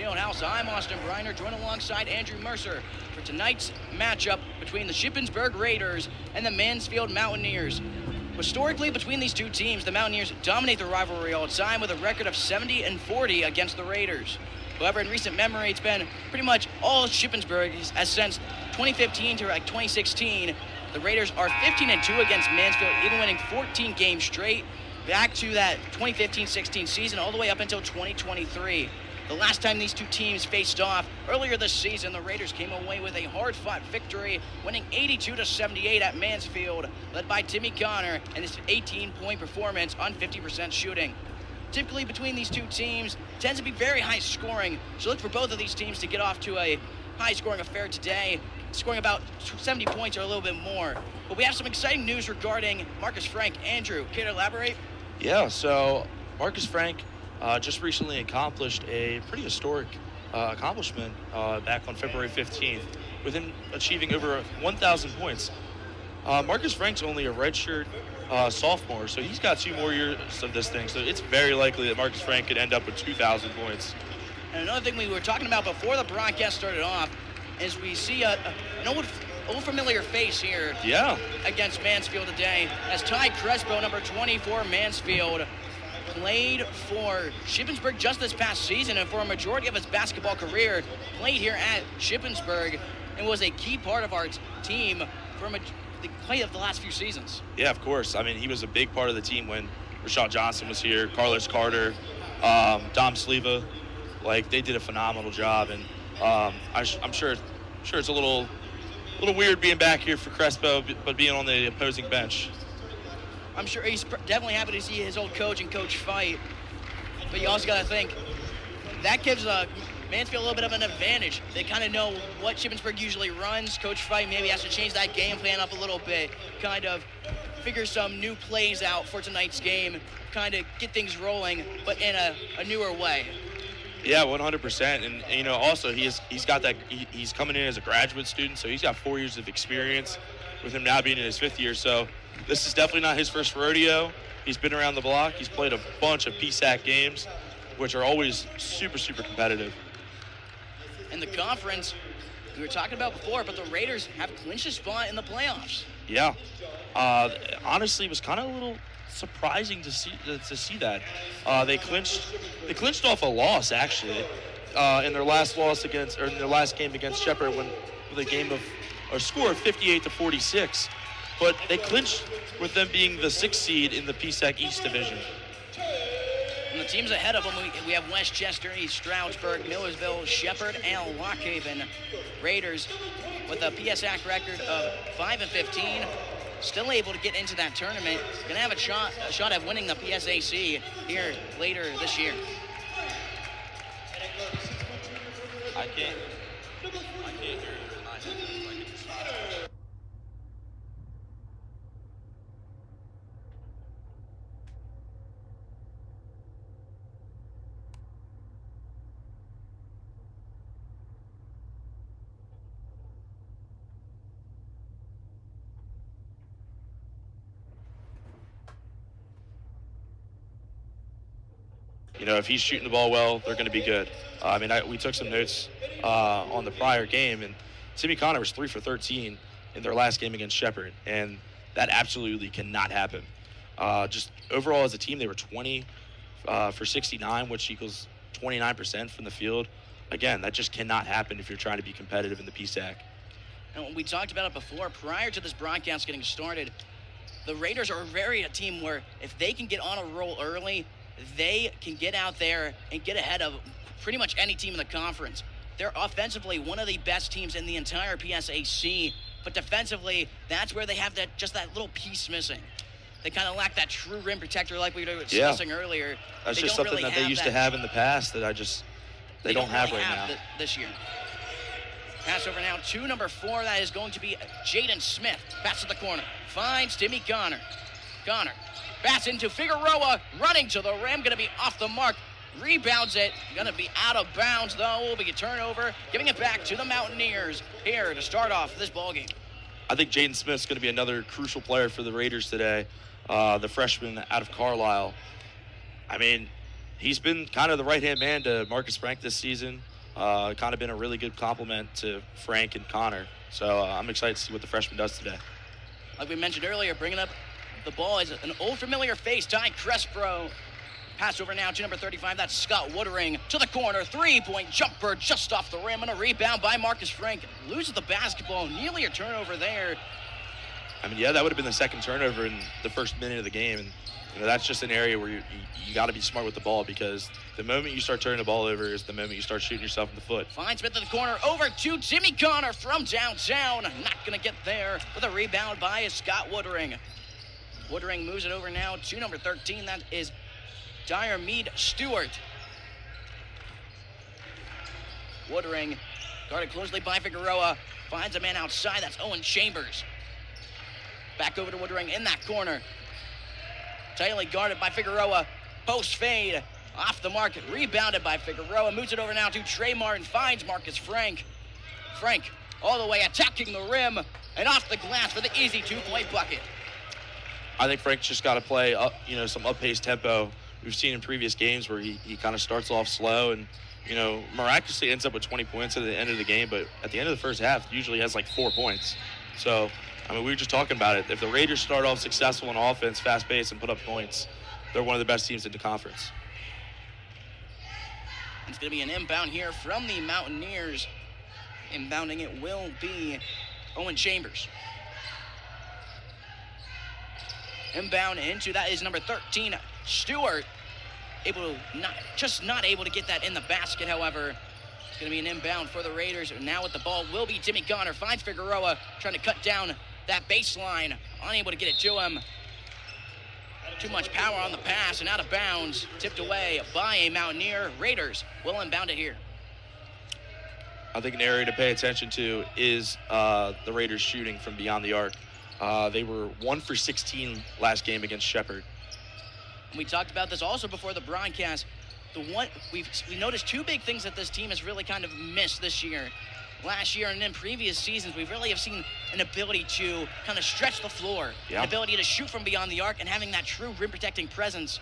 Fieldhouse. I'm Austin Bryner, joined alongside Andrew Mercer for tonight's matchup between the Shippensburg Raiders and the Mansfield Mountaineers. Historically, between these two teams, the Mountaineers dominate the rivalry all the time with a record of 70-40 against the Raiders. However, in recent memory, it's been pretty much all Shippensburg as since 2015 to 2016. The Raiders are 15-2 against Mansfield, even winning 14 games straight, back to that 2015-16 season all the way up until 2023. The last time these two teams faced off earlier this season, the Raiders came away with a hard-fought victory, winning 82-78 at Mansfield, led by Timmy Connor and his 18-point performance on 50% shooting. Typically between these two teams tends to be very high scoring, so look for both of these teams to get off to a high scoring affair today, scoring about 70 points or a little bit more. But we have some exciting news regarding Marcus Frank. Andrew, care to elaborate? Yeah, so Marcus Frank just recently accomplished a pretty historic accomplishment back on February 15th with him achieving over 1,000 points. Marcus Frank's only a redshirt sophomore, so he's got 2 more years of this thing, so it's very likely that Marcus Frank could end up with 2,000 points. And another thing we were talking about before the broadcast started off is we see an old familiar face here against Mansfield today, as Ty Crespo, number 24, Mansfield, played for Shippensburg just this past season, and for a majority of his basketball career, played here at Shippensburg and was a key part of our team for the play of the last few seasons. Yeah, of course. I mean, he was a big part of the team when Rashad Johnson was here, Carlos Carter, Dom Sleva. Like, they did a phenomenal job, and I'm sure it's a little weird being back here for Crespo, but being on the opposing bench. I'm sure he's definitely happy to see his old coach and coach fight, but you also got to think that gives Mansfield a little bit of an advantage. They kind of know what Shippensburg usually runs. Coach Fight maybe has to change that game plan up a little bit, kind of figure some new plays out for tonight's game, kind of get things rolling, but in a newer way. Yeah, 100%. And you know, also he's got that. He's coming in as a graduate student, so he's got 4 years of experience. With him now being in his 5th year, so this is definitely not his first rodeo. He's been around the block. He's played a bunch of PSAC games, which are always super, super competitive. In the conference, we were talking about before, but the Raiders have clinched a spot in the playoffs. Yeah, honestly, it was kind of a little surprising to see that. They clinched off a loss actually in their last game against Shepherd with a score of 58-46. But they clinched with them being the 6th seed in the PSAC East Division. And the teams ahead of them, we have Westchester, East Stroudsburg, Millersville, Shepherd, and Lockhaven. Raiders with a PSAC record of 5-15, still able to get into that tournament. Going to have a shot at winning the PSAC here later this year. I can't hear you. You know, if he's shooting the ball well, they're going to be good. We took some notes on the prior game, and Timmy Connor was 3 for 13 in their last game against Shepherd, and that absolutely cannot happen. Just overall as a team, they were 20 for 69, which equals 29% from the field. Again, that just cannot happen if you're trying to be competitive in the PSAC. And we talked about it before, prior to this broadcast getting started, the Raiders are a team where if they can get on a roll early, they can get out there and get ahead of pretty much any team in the conference. They're offensively one of the best teams in the entire PSAC, but defensively, that's where they have that little piece missing. They kind of lack that true rim protector like we were discussing earlier. That's just something that they used to have in the past that they don't have right now. This year. Pass over now to number 4. That is going to be Jaden Smith. Pass to the corner. Finds Timmy Connor. Connor. Pass into Figueroa. Running to the rim. Going to be off the mark. Rebounds it. Going to be out of bounds, though. Will be a turnover. Giving it back to the Mountaineers here to start off this ballgame. I think Jaden Smith's going to be another crucial player for the Raiders today. The freshman out of Carlisle. I mean, he's been kind of the right-hand man to Marcus Frank this season. Kind of been a really good compliment to Frank and Connor. So I'm excited to see what the freshman does today. Like we mentioned earlier, bringing up the ball is an old familiar face, Ty Crespro. Pass over now to number 35, that's Scott Woodring. To the corner, three-point jumper just off the rim, and a rebound by Marcus Frank. Loses the basketball, nearly a turnover there. I mean, yeah, that would have been the second turnover in the first minute of the game. And, that's just an area where you got to be smart with the ball, because the moment you start turning the ball over is the moment you start shooting yourself in the foot. Finds Smith in the corner, over to Jimmy Connor from downtown. Not going to get there with a rebound by Scott Woodring. Woodring moves it over now to number 13. That is Dyer Mead Stewart. Woodring guarded closely by Figueroa. Finds a man outside. That's Owen Chambers. Back over to Woodring in that corner. Tightly guarded by Figueroa. Post fade. Off the mark. Rebounded by Figueroa. Moves it over now to Trey Martin. Finds Marcus Frank. Frank all the way attacking the rim. And off the glass for the easy two-point bucket. I think Frank's just got to play up, some up-paced tempo. We've seen in previous games where he kind of starts off slow and, miraculously ends up with 20 points at the end of the game. But at the end of the first half, usually has like 4 points. So, we were just talking about it. If the Raiders start off successful on offense, fast-paced, and put up points, they're one of the best teams in the conference. It's going to be an inbound here from the Mountaineers. Inbounding it will be Owen Chambers. Inbound into that is number 13, Stewart. Not able to get that in the basket, however. It's going to be an inbound for the Raiders. Now with the ball will be Jimmy Connor. Finds Figueroa, trying to cut down that baseline. Unable to get it to him. Too much power on the pass and out of bounds. Tipped away by a Mountaineer. Raiders will inbound it here. I think an area to pay attention to is the Raiders shooting from beyond the arc. They were 1 for 16 last game against Shepherd. We talked about this also before the broadcast. We noticed two big things that this team has really kind of missed this year. Last year and in previous seasons, we really have seen an ability to kind of stretch the floor, an ability to shoot from beyond the arc, and having that true rim-protecting presence.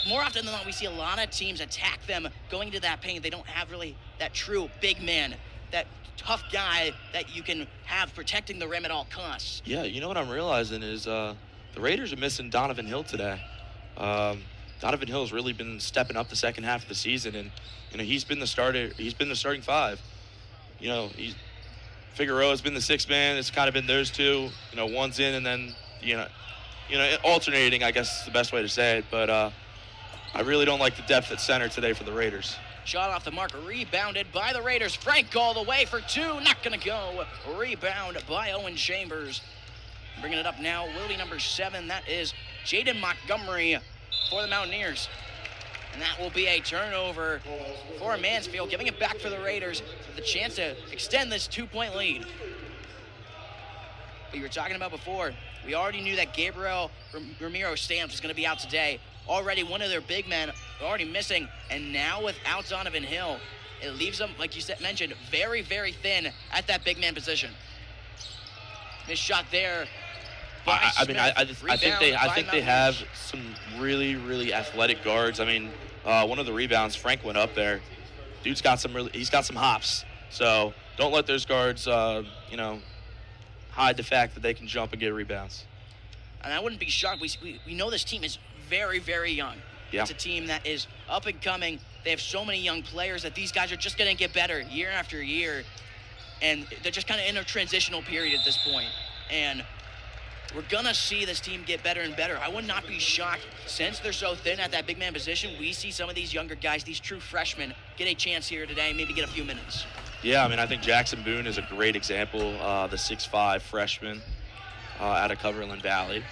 More often than not, we see a lot of teams attack them going into that paint. They don't have really that true big man, that tough guy that you can have protecting the rim at all costs. Yeah, what I'm realizing is the Raiders are missing Donovan Hill today. Donovan Hill's really been stepping up the second half of the season, and he's been the starter. He's been the starting five. Figueroa's been the sixth man. It's kind of been those two. One's in, and then alternating, I guess is the best way to say it. But I really don't like the depth at center today for the Raiders. Shot off the mark, rebounded by the Raiders. Frank all the way for two, not gonna go. Rebound by Owen Chambers. Bringing it up now will be number 7. That is Jaden Montgomery for the Mountaineers. And that will be a turnover for Mansfield, giving it back for the Raiders with a chance to extend this 2-point lead. But you were talking about before, we already knew that Gabriel Ramiro Stamps was going to be out today. Already one of their big men already missing, and now without Donovan Hill, it leaves them, like you mentioned, very, very thin at that big man position. Missed shot there. I think they have some really, really athletic guards. One of the rebounds, Frank went up there. Dude's got he's got some hops. So don't let those guards, hide the fact that they can jump and get rebounds. And I wouldn't be shocked. We know this team is very, very young. Yeah. It's a team that is up and coming. They have so many young players that these guys are just going to get better year after year. And they're just kind of in a transitional period at this point. And we're going to see this team get better and better. I would not be shocked, since they're so thin at that big man position, we see some of these younger guys, these true freshmen, get a chance here today, maybe get a few minutes. Yeah, I think Jackson Boone is a great example, the 6'5" freshman out of Cumberland Valley.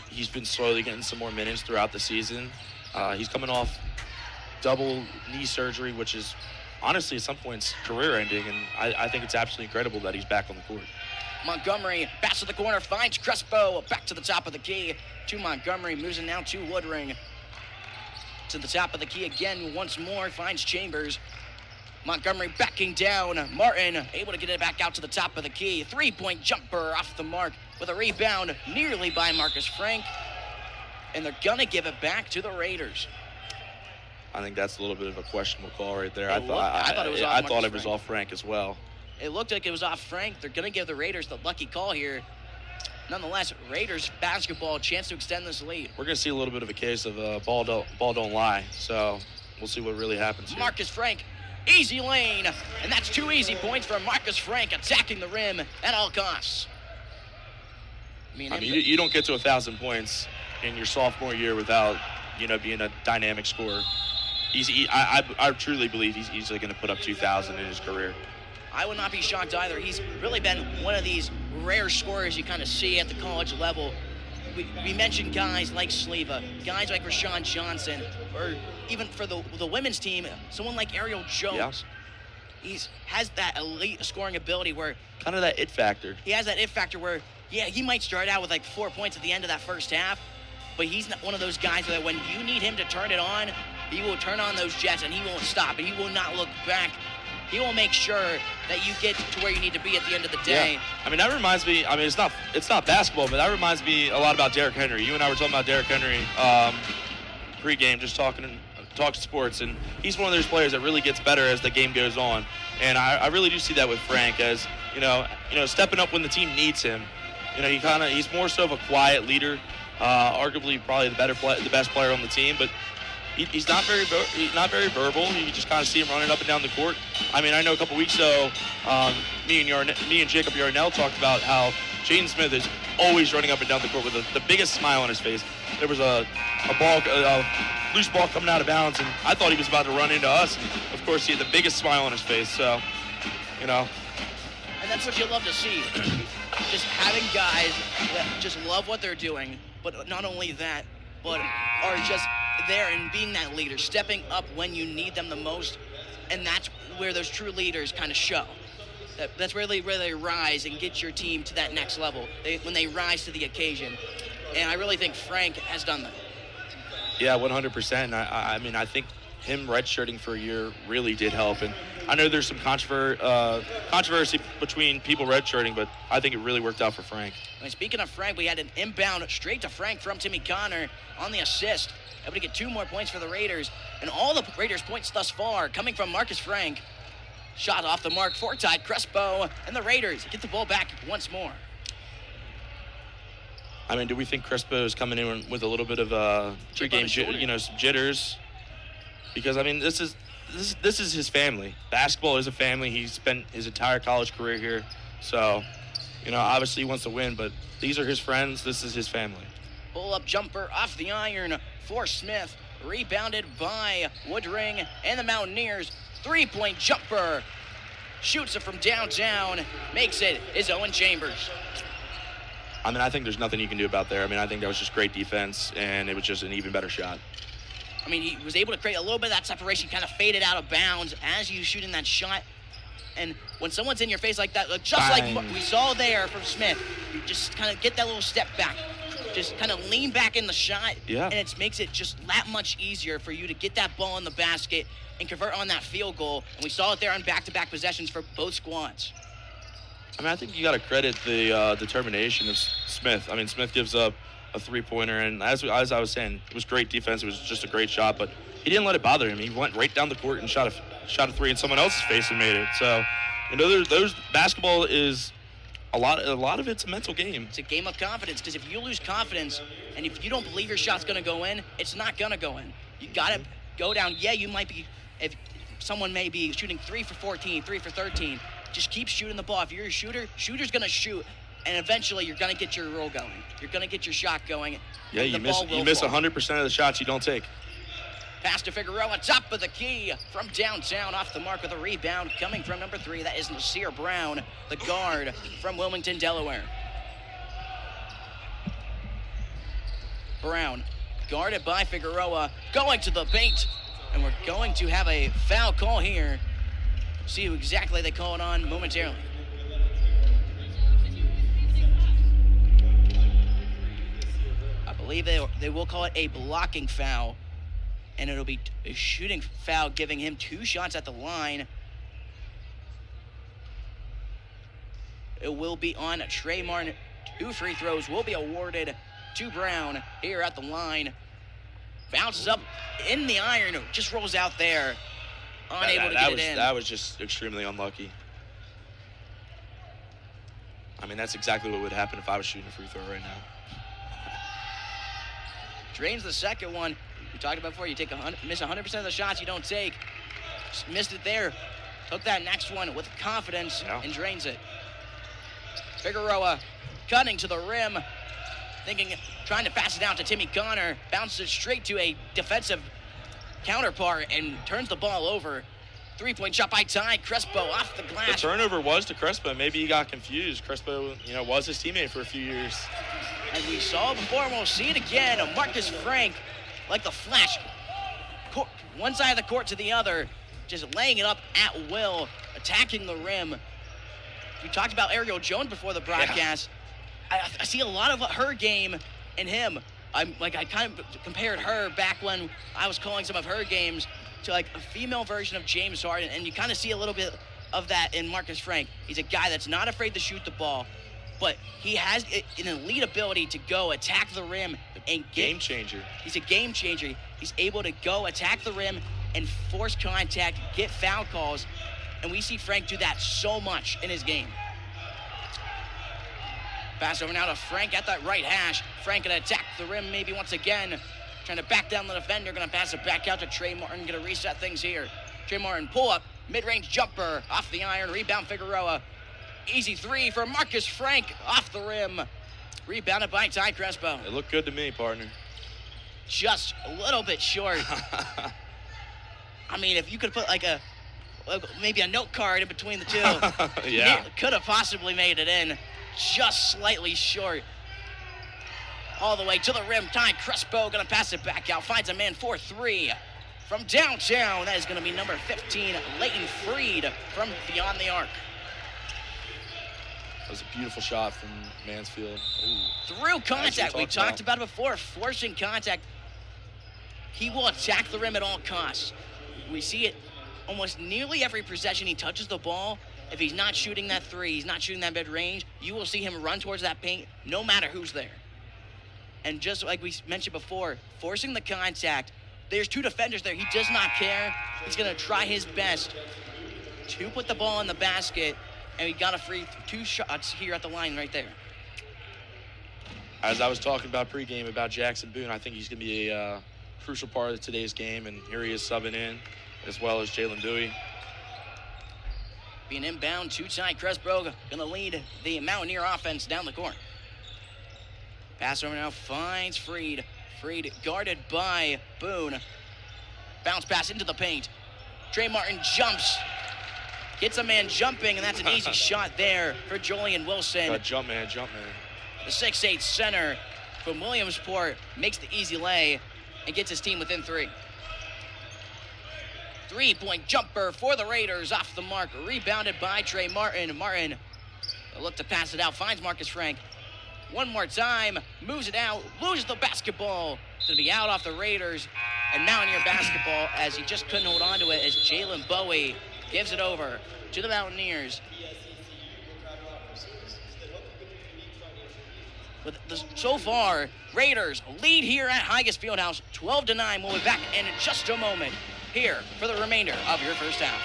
He's been slowly getting some more minutes throughout the season. He's coming off double knee surgery, which is honestly at some points career-ending, and I think it's absolutely incredible that he's back on the court. Montgomery, pass to the corner, finds Crespo, back to the top of the key to Montgomery, moves it now to Woodring. To the top of the key again once more, finds Chambers. Montgomery backing down, Martin able to get it back out to the top of the key. 3-point jumper off the mark with a rebound nearly by Marcus Frank. And they're gonna give it back to the Raiders. I think that's a little bit of a questionable call right there. I thought it was off Frank as well. It looked like it was off Frank. They're going to give the Raiders the lucky call here. Nonetheless, Raiders basketball, chance to extend this lead. We're going to see a little bit of a case of ball don't lie. So we'll see what really happens here. Marcus Frank, easy lane. And that's 2 easy points for Marcus Frank, attacking the rim at all costs. You don't get to 1,000 points in your sophomore year without, being a dynamic scorer. I truly believe he's easily going to put up 2,000 in his career. I would not be shocked either. He's really been one of these rare scorers you kind of see at the college level. We mentioned guys like Sleva, guys like Rashawn Johnson, or even for the women's team, someone like Ariel Jones. Yeah. He has that elite scoring ability where... Kind of that it factor. He has that it factor where, yeah, he might start out with like 4 points at the end of that first half, but he's not one of those guys that when you need him to turn it on, he will turn on those jets and he won't stop, and he will not look back. He will make sure that you get to where you need to be at the end of the day. Yeah. That reminds me, it's not basketball, but that reminds me a lot about Derrick Henry. You and I were talking about Derrick Henry pre-game, just talking sports, and he's one of those players that really gets better as the game goes on. And I really do see that with Frank as, stepping up when the team needs him. He's more so of a quiet leader, arguably probably the best player on the team, but he's not very verbal. You just kind of see him running up and down the court. I know a couple weeks ago, me and Jacob Yarnell talked about how Jaden Smith is always running up and down the court with the biggest smile on his face. There was a loose ball coming out of bounds, and I thought he was about to run into us. And of course, he had the biggest smile on his face. So, And that's what you love to see. Just having guys that just love what they're doing, but not only that, but are just there and being that leader, stepping up when you need them the most. And that's where those true leaders kind of show. That's where they rise and get your team to that next level, when they rise to the occasion. And I really think Frank has done that. Yeah, 100%. I think him redshirting for a year really did help. And I know there's some controversy between people redshirting, but I think it really worked out for Frank. Speaking of Frank, we had an inbound straight to Frank from Timmy Connor on the assist. Able to get 2 more points for the Raiders. And all the Raiders' points thus far coming from Marcus Frank. Shot off the mark for Tide Crespo. And the Raiders get the ball back once more. Do we think Crespo is coming in with a little bit of pre-game, some jitters? Because this is his family. Basketball is a family. He's spent his entire college career here, so obviously he wants to win. But these are his friends. This is his family. Pull-up jumper off the iron for Smith, rebounded by Woodring and the Mountaineers. 3-point jumper, shoots it from downtown, makes it is Owen Chambers. I think there's nothing you can do about there. I think that was just great defense, and it was just an even better shot. He was able to create a little bit of that separation, kind of faded out of bounds as you shooting that shot. And when someone's in your face like that, just Bang. like we saw there from Smith, you just kind of get that little step back. Just kind of lean back in the shot, and it makes it just that much easier for you to get that ball in the basket and convert on that field goal. And we saw it there on back-to-back possessions for both squads. I think you got to credit the determination of Smith. Smith gives up a 3-pointer, and as I was saying, it was great defense. It was just a great shot, but he didn't let it bother him. He went right down the court and shot a 3 in someone else's face and made it. So, those basketball is a lot of it's a mental game. It's a game of confidence, because if you lose confidence and if you don't believe your shot's going to go in, it's not going to go in. You got to go down. Yeah, you might be, if someone may be shooting 3 for 14, 3 for 13, just keep shooting the ball. If you're a shooter's going to shoot, and eventually you're going to get your roll going. You're going to get your shot going. Yeah, you miss 100% of the shots you don't take. Pass to Figueroa, top of the key from downtown, off the mark with a rebound coming from number 3. That is Nasir Brown, the guard from Wilmington, Delaware. Brown, guarded by Figueroa, going to the paint, and we're going to have a foul call here. See who exactly they call it on momentarily. I believe they will call it a blocking foul. And it'll be a shooting foul, giving him 2 shots at the line. It will be on Trey Martin. 2 free throws will be awarded to Brown here at the line. Bounces up in the iron, just rolls out there. Unable to get it in. That was just extremely unlucky. I mean, that's exactly what would happen if I was shooting a free throw right now. Drains the second one. We talked about before, you miss 100% of the shots you don't take. Just missed it there. Took that next one with confidence and drains it. Figueroa cutting to the rim, trying to pass it out to Timmy Connor. Bounces it straight to a defensive counterpart and turns the ball over. Three-point shot by Ty Crespo off the glass. The turnover was to Crespo. Maybe he got confused. Crespo, was his teammate for a few years. As we saw before, and we'll see it again. Marcus Frank, like the flash, one side of the court to the other, just laying it up at will, attacking the rim. We talked about Ariel Jones before the broadcast. Yeah. I see a lot of her game in him. I kind of compared her back when I was calling some of her games to like a female version of James Harden, and you kind of see a little bit of that in Marcus Frank. He's a guy that's not afraid to shoot the ball, but he has an elite ability to go attack the rim and game changer. He's a game changer. He's able to go attack the rim and force contact, get foul calls, and we see Frank do that so much in his game. Pass over now to Frank at that right hash. Frank gonna attack the rim maybe once again. Trying to back down the defender, gonna pass it back out to Trey Martin, gonna reset things here. Trey Martin pull up, mid-range jumper, off the iron, rebound Figueroa. Easy three for Marcus Frank, off the rim. Rebounded by Ty Crespo. It looked good to me, partner. Just a little bit short. I mean, if you could put like maybe a note card in between the two, yeah, could have possibly made it in. Just slightly short. All the way to the rim. Ty Crespo gonna pass it back out. Finds a man for three from downtown. That is gonna be number 15, Leighton Freed from beyond the arc. That was a beautiful shot from Mansfield. Ooh. Through contact. We talked about it before. Forcing contact. He will attack the rim at all costs. We see it almost nearly every possession he touches the ball. If he's not shooting that three, he's not shooting that mid-range, you will see him run towards that paint no matter who's there. And just like we mentioned before, forcing the contact, there's two defenders there. He does not care. He's going to try his best to put the ball in the basket, and we got a free two shots here at the line right there. As I was talking about pregame about Jackson Boone, I think he's going to be a crucial part of today's game, and here he is subbing in, as well as Jalen Dewey. Being inbound to Ty Crespo, going to lead the Mountaineer offense down the court. Pass over now, finds Freed. Freed guarded by Boone. Bounce pass into the paint. Trey Martin jumps. Gets a man jumping, and that's an easy shot there for Julian Wilson. Jump man. The 6'8" center from Williamsport makes the easy lay and gets his team within three. Three-point jumper for the Raiders, off the mark, rebounded by Trey Martin. Martin will look to pass it out, finds Marcus Frank. One more time, moves it out, loses the basketball. It's going to be out off the Raiders and Mountaineer basketball, as he just couldn't hold on to it, as Jalen Bowie gives it over to the Mountaineers. But so far, Raiders lead here at Higas Fieldhouse, 12-9. We'll be back in just a moment here for the remainder of your first half.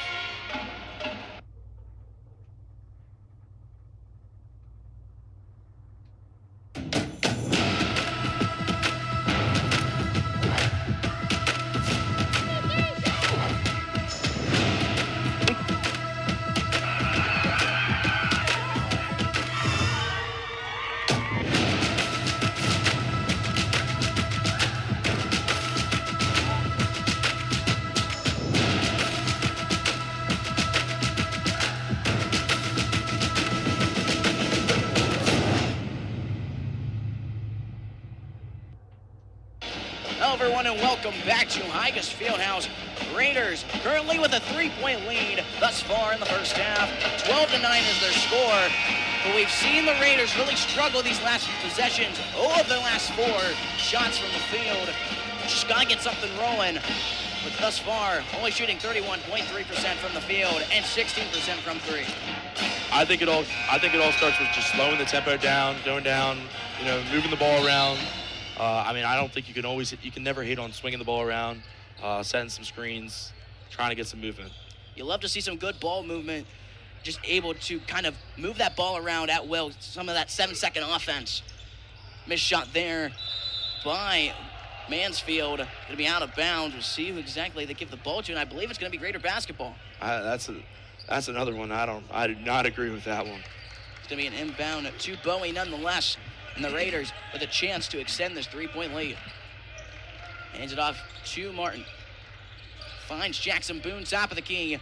Everyone, and welcome back to Higas Fieldhouse. Raiders currently with a 3-point lead thus far in the first half. 12-9 is their score. But we've seen the Raiders really struggle these last few possessions. All of their last 4 shots from the field. Just got to get something rolling. But thus far, only shooting 31.3% from the field and 16% from 3. I think it all starts with just slowing the tempo down, going down, moving the ball around. I mean, I don't think you can never hate on swinging the ball around, setting some screens, trying to get some movement. You love to see some good ball movement, just able to kind of move that ball around at will, some of that 7-second offense. Missed shot there by Mansfield, going to be out of bounds. We'll see who exactly they give the ball to, and I believe it's going to be Raider basketball. That's another one. I do not agree with that one. It's going to be an inbound to Bowie nonetheless, and the Raiders with a chance to extend this 3-point lead. Hands it off to Martin. Finds Jackson Boone, top of the key.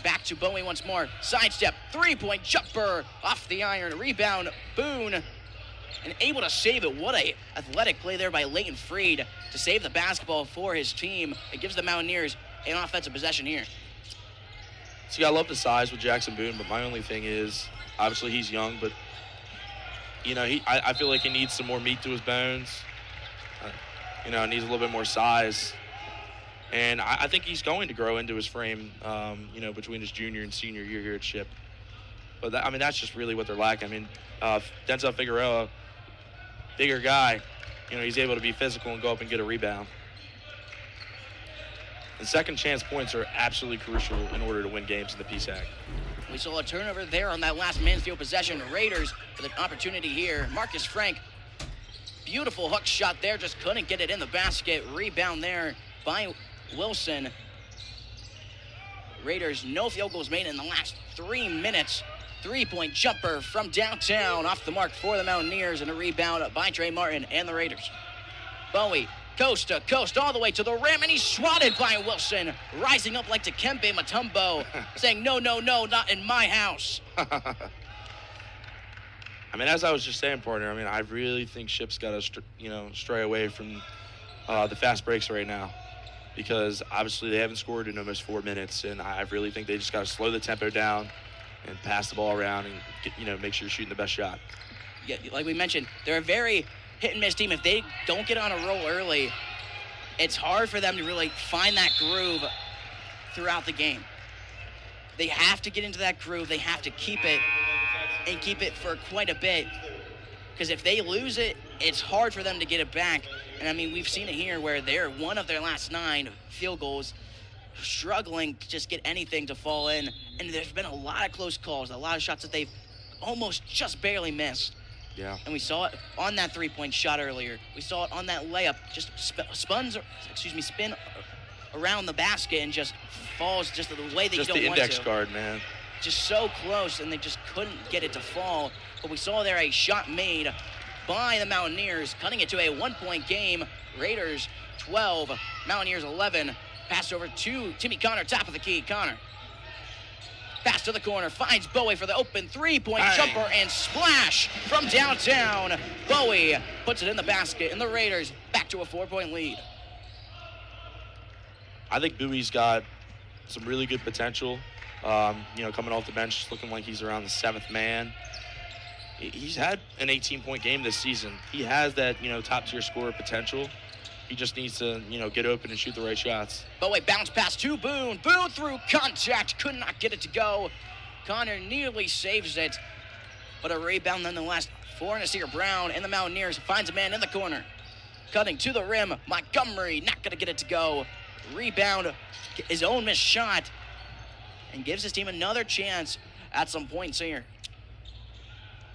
Back to Bowie once more. Sidestep, 3-point jumper off the iron. Rebound, Boone, and able to save it. What a athletic play there by Leighton Freed to save the basketball for his team. It gives the Mountaineers an offensive possession here. See, I love the size with Jackson Boone, but my only thing is, obviously he's young, but I feel like he needs some more meat to his bones. Needs a little bit more size. And I think he's going to grow into his frame, between his junior and senior year here at Ship. But, that's just really what they're lacking. I mean, Denzel Figueroa, bigger guy, he's able to be physical and go up and get a rebound. And second chance points are absolutely crucial in order to win games in the PSAC. We saw a turnover there on that last Mansfield possession. Raiders with an opportunity here. Marcus Frank, beautiful hook shot there, just couldn't get it in the basket. Rebound there by Wilson. Raiders, no field goals made in the last 3 minutes. 3-point jumper from downtown, off the mark for the Mountaineers, and a rebound by Trey Martin and the Raiders. Bowie, coast to coast, all the way to the rim, and he's swatted by Wilson, rising up like Dikembe Mutombo, saying, no, not in my house. As I was just saying, partner, I really think Ship's got to, stray away from the fast breaks right now, because obviously they haven't scored in almost 4 minutes, and I really think they just got to slow the tempo down and pass the ball around and make sure you're shooting the best shot. Yeah, like we mentioned, they're a very hit-and-miss team. If they don't get on a roll early, it's hard for them to really find that groove throughout the game. They have to get into that groove. They have to keep it, and keep it for quite a bit, because if they lose it, it's hard for them to get it back. And, we've seen it here where they're one of their last 9 field goals, struggling to just get anything to fall in. And there's been a lot of close calls, a lot of shots that they've almost just barely missed. Yeah. And we saw it on that 3-point shot earlier. We saw it on that layup, just spin around the basket and just falls just the way that just you don't want to. Just the index card, man. Just so close, and they just couldn't get it to fall. But we saw there a shot made by the Mountaineers, cutting it to a 1-point game. Raiders 12, Mountaineers 11. Pass over to Timmy Connor, top of the key. Connor. Pass to the corner, finds Bowie for the open 3-point jumper and splash from downtown. Bowie puts it in the basket, and the Raiders back to a 4-point lead. I think Bowie's got some really good potential. Coming off the bench, looking like he's around the 7th man. He's had an 18-point game this season. He has that, top-tier scorer potential. He just needs to, get open and shoot the right shots. Bowie bounce pass to Boone. Boone through contact, could not get it to go. Connor nearly saves it, but a rebound nonetheless for Nasir Brown, and the Mountaineers finds a man in the corner. Cutting to the rim, Montgomery not going to get it to go. Rebound, his own missed shot, and gives his team another chance at some points here.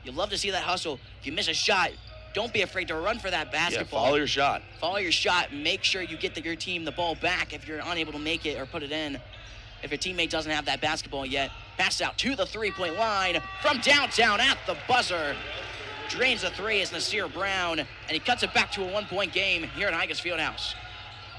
You love to see that hustle. If you miss a shot, don't be afraid to run for that basketball. Yeah, follow your shot. Follow your shot. Make sure you get your team the ball back if you're unable to make it or put it in. If your teammate doesn't have that basketball yet, pass out to the 3-point line from downtown at the buzzer. Drains the 3 is Nasir Brown, and he cuts it back to a 1-point game here at Higas Fieldhouse.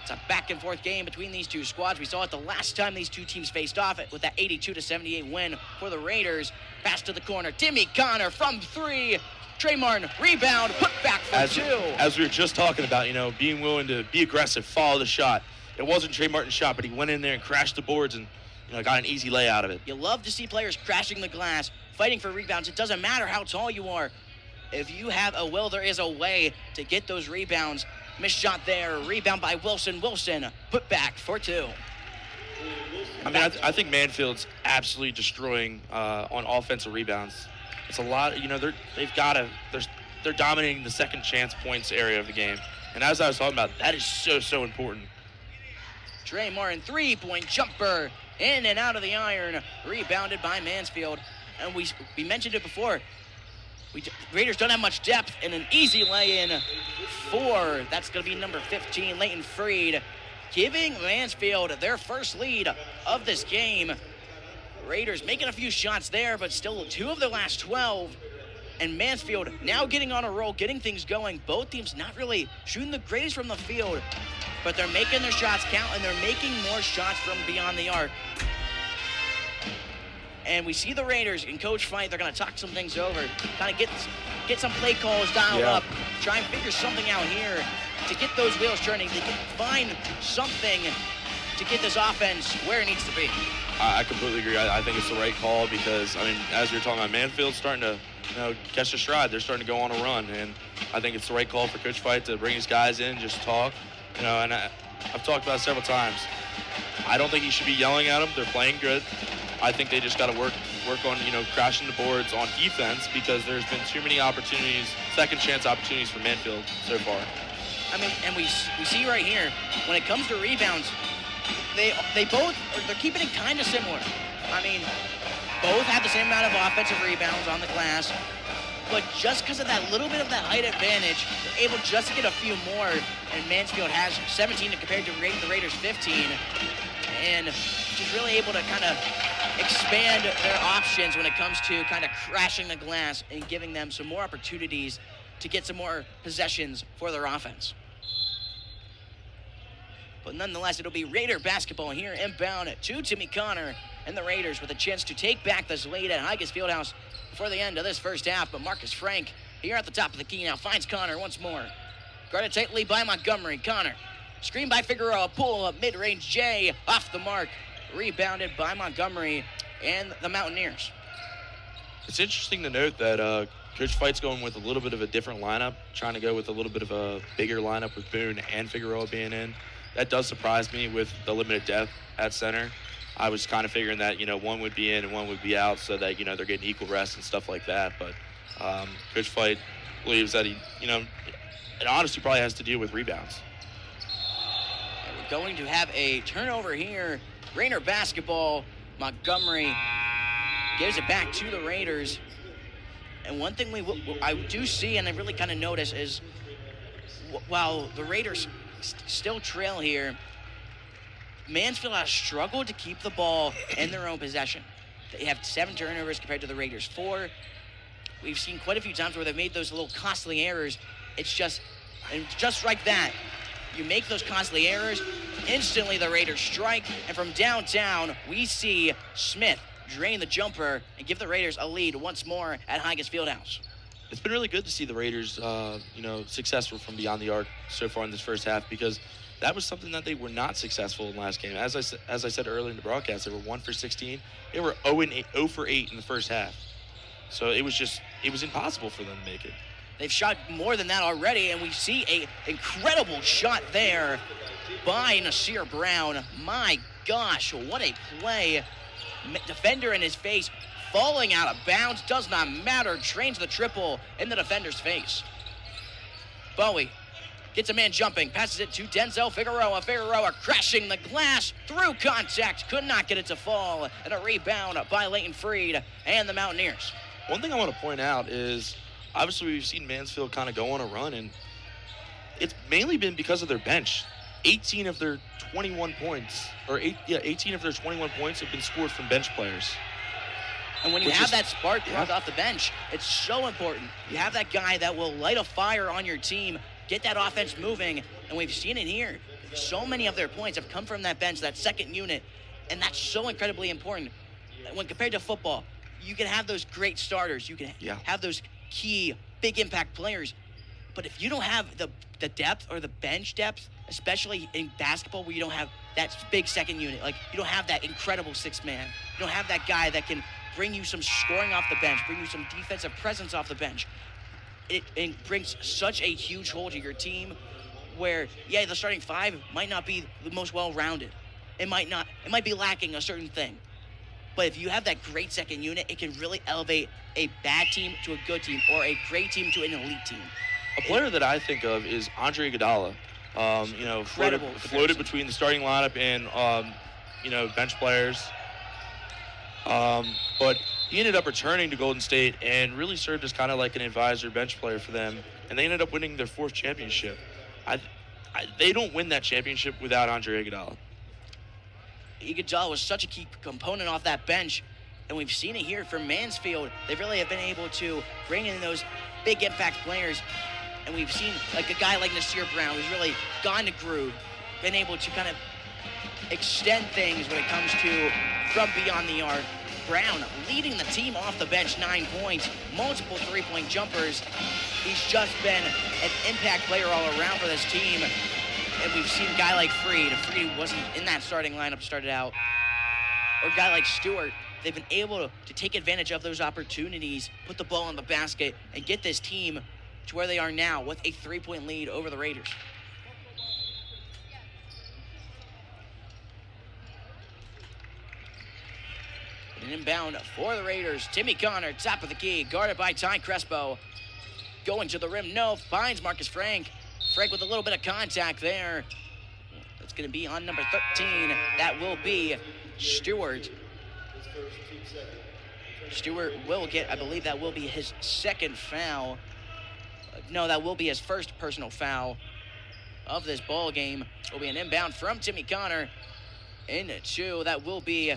It's a back-and-forth game between these two squads. We saw it the last time these two teams faced off with that 82-78 win for the Raiders. Pass to the corner. Timmy Connor from 3. Trey Martin, rebound, put back for 2. As we were just talking about, being willing to be aggressive, follow the shot. It wasn't Trey Martin's shot, but he went in there and crashed the boards and got an easy lay out of it. You love to see players crashing the glass, fighting for rebounds. It doesn't matter how tall you are. If you have a will, there is a way to get those rebounds. Missed shot there, rebound by Wilson. Wilson, put back for 2. I think Manfield's absolutely destroying on offensive rebounds. It's a lot, they're they're dominating the second chance points area of the game. And as I was talking about, that is so important. Trey Martin, three-point jumper, in and out of the iron, rebounded by Mansfield. And we mentioned it before. Raiders don't have much depth, and an easy lay-in for, that's going to be number 15, Leighton Freed, giving Mansfield their first lead of this game. Raiders making a few shots there, but still 2 of their last 12. And Mansfield now getting on a roll, getting things going. Both teams not really shooting the greatest from the field, but they're making their shots count, and they're making more shots from beyond the arc. And we see the Raiders in Coach Fight. They're going to talk some things over, kind of get some play calls dialed up, try and figure something out here to get those wheels turning. They can find something to get this offense where it needs to be. I completely agree. I think it's the right call because, I mean, as you're talking about, Manfield's starting to catch a stride. They're starting to go on a run, and I think it's the right call for Coach Fight to bring his guys in, just talk. And I've talked about it several times. I don't think he should be yelling at them. They're playing good. I think they just got to work on, crashing the boards on defense because there's been too many opportunities, second chance opportunities for Manfield so far. I mean, and we see right here, when it comes to rebounds, they're keeping it kind of similar. I mean, both have the same amount of offensive rebounds on the glass, but just because of that little bit of that height advantage, they're able just to get a few more, and Mansfield has 17 compared to the Raiders 15, and she's really able to kind of expand their options when it comes to kind of crashing the glass and giving them some more opportunities to get some more possessions for their offense. But nonetheless, it'll be Raider basketball here inbound to Timmy Connor and the Raiders with a chance to take back this lead at Higas Fieldhouse before the end of this first half. But Marcus Frank here at the top of the key now finds Connor once more. Guarded tightly by Montgomery. Connor, screen by Figueroa, pull up mid-range J, off the mark. Rebounded by Montgomery and the Mountaineers. It's interesting to note that Coach Fight's going with a little bit of a different lineup, trying to go with a little bit of a bigger lineup with Boone and Figueroa being in. That does surprise me with the limited depth at center. I was kind of figuring that, one would be in and one would be out so that, they're getting equal rest and stuff like that. But Coach Fight believes that he, it honestly probably has to deal with rebounds. And we're going to have a turnover here. Raider basketball. Montgomery gives it back to the Raiders. And one thing I do see and I really kind of notice is while the Raiders still trail here, Mansfield has struggled to keep the ball in their own possession. They have 7 turnovers compared to the Raiders 4. We've seen quite a few times where they've made those little costly errors. It's just like that. You make those costly errors, instantly the Raiders strike, and from downtown, we see Smith drain the jumper and give the Raiders a lead once more at Higas Fieldhouse. It's been really good to see the Raiders, successful from beyond the arc so far in this first half because that was something that they were not successful in last game. As I said earlier in the broadcast, they were 1 for 16. They were 0 for 8 in the first half. So it was impossible for them to make it. They've shot more than that already, and we see an incredible shot there by Nasir Brown. My gosh, what a play. Defender in his face, falling out of bounds, does not matter, trains the triple in the defender's face. Bowie gets a man jumping, passes it to Denzel Figueroa. Figueroa crashing the glass through contact, could not get it to fall, and a rebound by Leighton Freed and the Mountaineers. One thing I want to point out is, obviously we've seen Mansfield kind of go on a run, and it's mainly been because of their bench. 18 of their 21 points have been scored from bench players. And when you have that spark brought off the bench, it's so important. You have that guy that will light a fire on your team, get that offense moving, and we've seen it here. So many of their points have come from that bench, that second unit, and that's so incredibly important. When compared to football, you can have those great starters, you can have those key, big impact players, but if you don't have the depth or the bench depth, especially in basketball where you don't have that big second unit, like you don't have that incredible sixth man, you don't have that guy that can bring you some scoring off the bench, bring you some defensive presence off the bench, it brings such a huge hole to your team where, the starting 5 might not be the most well-rounded. It might be lacking a certain thing. But if you have that great second unit, it can really elevate a bad team to a good team or a great team to an elite team. A player that I think of is Andre Iguodala. Floated between the starting lineup and, bench players. But he ended up returning to Golden State and really served as kind of like an advisor bench player for them. And they ended up winning their 4th championship. They don't win that championship without Andre Iguodala. Iguodala was such a key component off that bench, and we've seen it here from Mansfield. They really have been able to bring in those big impact players, and we've seen like a guy like Nasir Brown who's really gone to groove, been able to kind of extend things when it comes to from beyond the arc. Brown leading the team off the bench, 9 points, multiple three-point jumpers. He's just been an impact player all around for this team. And we've seen a guy like Freed who wasn't in that starting lineup, started out, or a guy like Stewart. They've been able to take advantage of those opportunities, put the ball in the basket, and get this team to where they are now with a 3-point lead over the Raiders. An inbound for the Raiders. Timmy Connor, top of the key, guarded by Ty Crespo. Going to the rim, no, finds Marcus Frank. Frank with a little bit of contact there. That's going to be on number 13. That will be Stewart. Stewart will get, I believe that will be his 2nd foul. No, that will be his 1st personal foul of this ball game. Will be an inbound from Timmy Connor. Into, that will be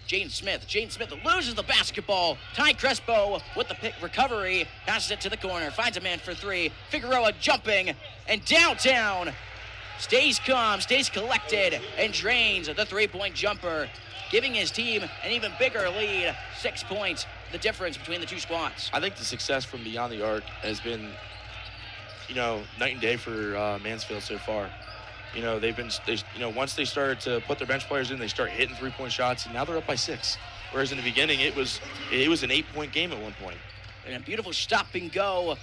Jaden Smith. Jaden Smith loses the basketball. Ty Crespo with the pick recovery. Passes it to the corner. Finds a man for 3. Figueroa jumping. And downtown. Stays calm, stays collected, and drains the 3-point jumper. Giving his team an even bigger lead. 6 points, the difference between the two squads. I think the success from beyond the arc has been, night and day for Mansfield so far. Once they started to put their bench players in, they start hitting 3-point shots, and now they're up by 6. Whereas in the beginning, it was an 8-point game at one point. And a beautiful stop and go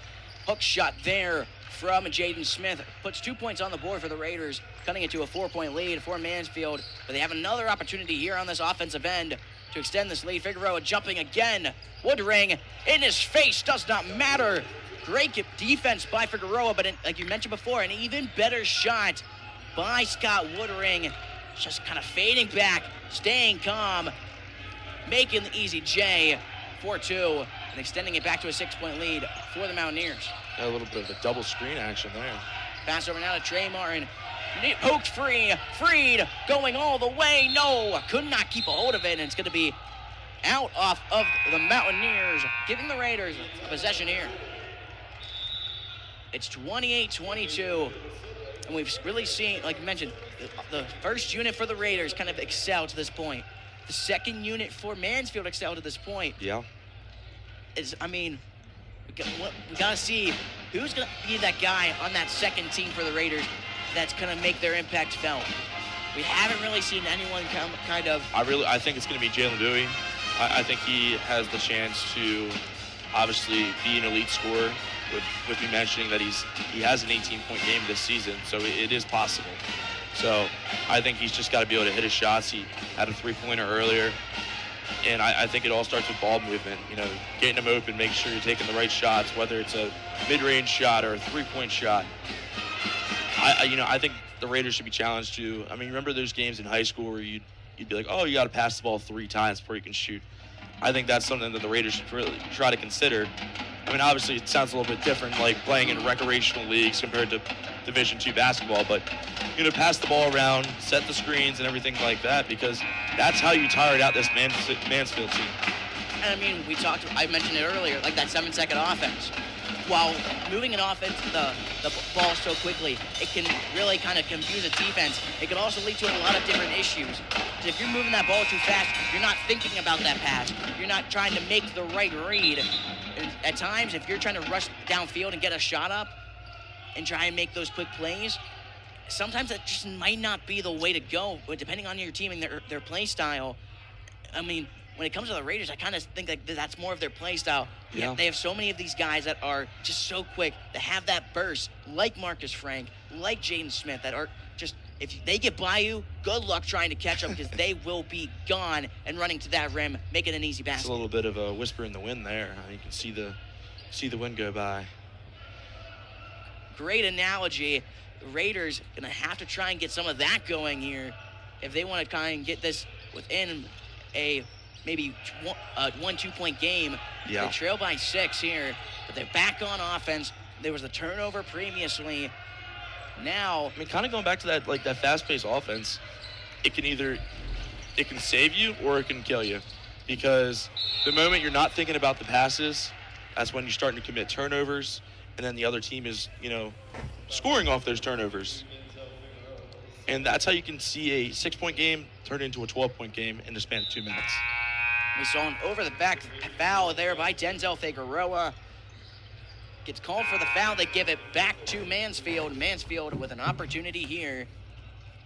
hook shot there from Jaden Smith. Puts 2 points on the board for the Raiders, cutting it to a 4-point lead for Mansfield. But they have another opportunity here on this offensive end to extend this lead. Figueroa jumping again. Woodring in his face, does not matter. Great defense by Figueroa, but like you mentioned before, an even better shot by Scott Woodring. Just kind of fading back, staying calm, making the easy J 4-2, and extending it back to a 6-point lead for the Mountaineers. A little bit of a double screen action there. Pass over now to Trey Martin. Poked free. Freed going all the way. No, could not keep a hold of it, and it's going to be out off of the Mountaineers, giving the Raiders a possession here. It's 28-22. And we've really seen, like you mentioned, the first unit for the Raiders kind of excel to this point. The second unit for Mansfield excel to this point. Yeah. We got to see who's going to be that guy on that second team for the Raiders that's going to make their impact felt. We haven't really seen anyone kind of... I think it's going to be Jalen Bowie. I think he has the chance to obviously be an elite scorer. With me mentioning that he has an 18-point game this season, so it is possible. So I think he's just got to be able to hit his shots. He had a 3-pointer earlier, and I think it all starts with ball movement. Getting them open, making sure you're taking the right shots, whether it's a mid-range shot or a 3-point shot. I think the Raiders should be challenged to. Remember those games in high school where you'd be like, oh, you got to pass the ball 3 times before you can shoot. I think that's something that the Raiders should really try to consider. Obviously it sounds a little bit different, like playing in recreational leagues compared to Division II basketball, but pass the ball around, set the screens and everything like that, because that's how you tired out this Mansfield team. And I mentioned it earlier, like that 7-second offense. While moving an offense, the ball so quickly, it can really kind of confuse a defense. It can also lead to a lot of different issues. So if you're moving that ball too fast, you're not thinking about that pass. You're not trying to make the right read. And at times, if you're trying to rush downfield and get a shot up and try and make those quick plays, sometimes that just might not be the way to go, but depending on your team and their play style. When it comes to the Raiders, I kind of think like that's more of their play style. Yeah. They have so many of these guys that are just so quick, that have that burst, like Marcus Frank, like Jaden Smith, that are just If they get by you, good luck trying to catch them because they will be gone and running to that rim, making an easy basket. It's a little bit of a whisper in the wind there. You can see the wind go by. Great analogy. The Raiders going to have to try and get some of that going here if they want to kind of get this within a maybe 1-2 point game. Yeah. They trail by 6 here, but they're back on offense. There was a turnover previously. Now, I mean, kind of going back to that that fast-paced offense, it can save you or it can kill you, because the moment you're not thinking about the passes, that's when you're starting to commit turnovers, and then the other team is scoring off those turnovers, and that's how you can see a 6-point game turn into a 12-point game in the span of 2 minutes. We saw an over-the-back foul there by Denzel Figueroa. Gets called for the foul. They give it back to Mansfield. Mansfield with an opportunity here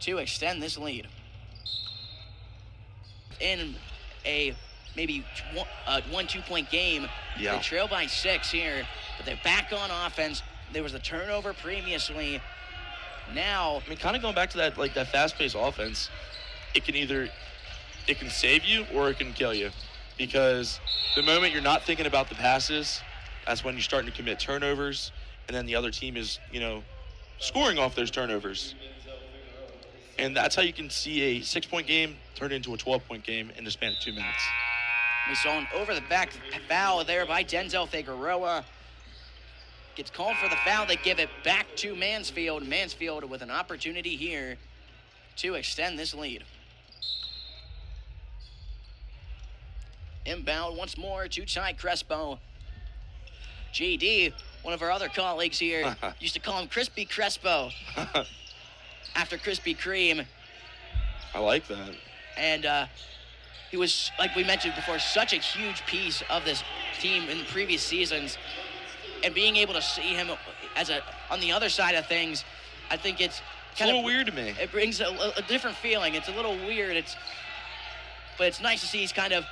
to extend this lead. In a maybe 1-2 point game, Yeah. They trail by 6 here, but they're back on offense. There was a turnover previously. Now, I mean, kind of going back to that that fast-paced offense, it can save you or it can kill you, because the moment you're not thinking about the passes, that's when you're starting to commit turnovers, and then the other team is scoring off those turnovers, and that's how you can see a 6-point game turn into a 12-point game in the span of 2 minutes. we saw an over-the-back foul there by Denzel Figueroa. Gets called for the foul. They give it back to Mansfield. Mansfield with an opportunity here to extend this lead. Inbound once more to Ty Crespo. JD, one of our other colleagues here, used to call him Crispy Crespo after Krispy Kreme. I like that. And he was, like we mentioned before, such a huge piece of this team in previous seasons. And being able to see him on the other side of things, I think it's a little weird to me. It brings a different feeling. It's a little weird. But it's nice to see he's kind of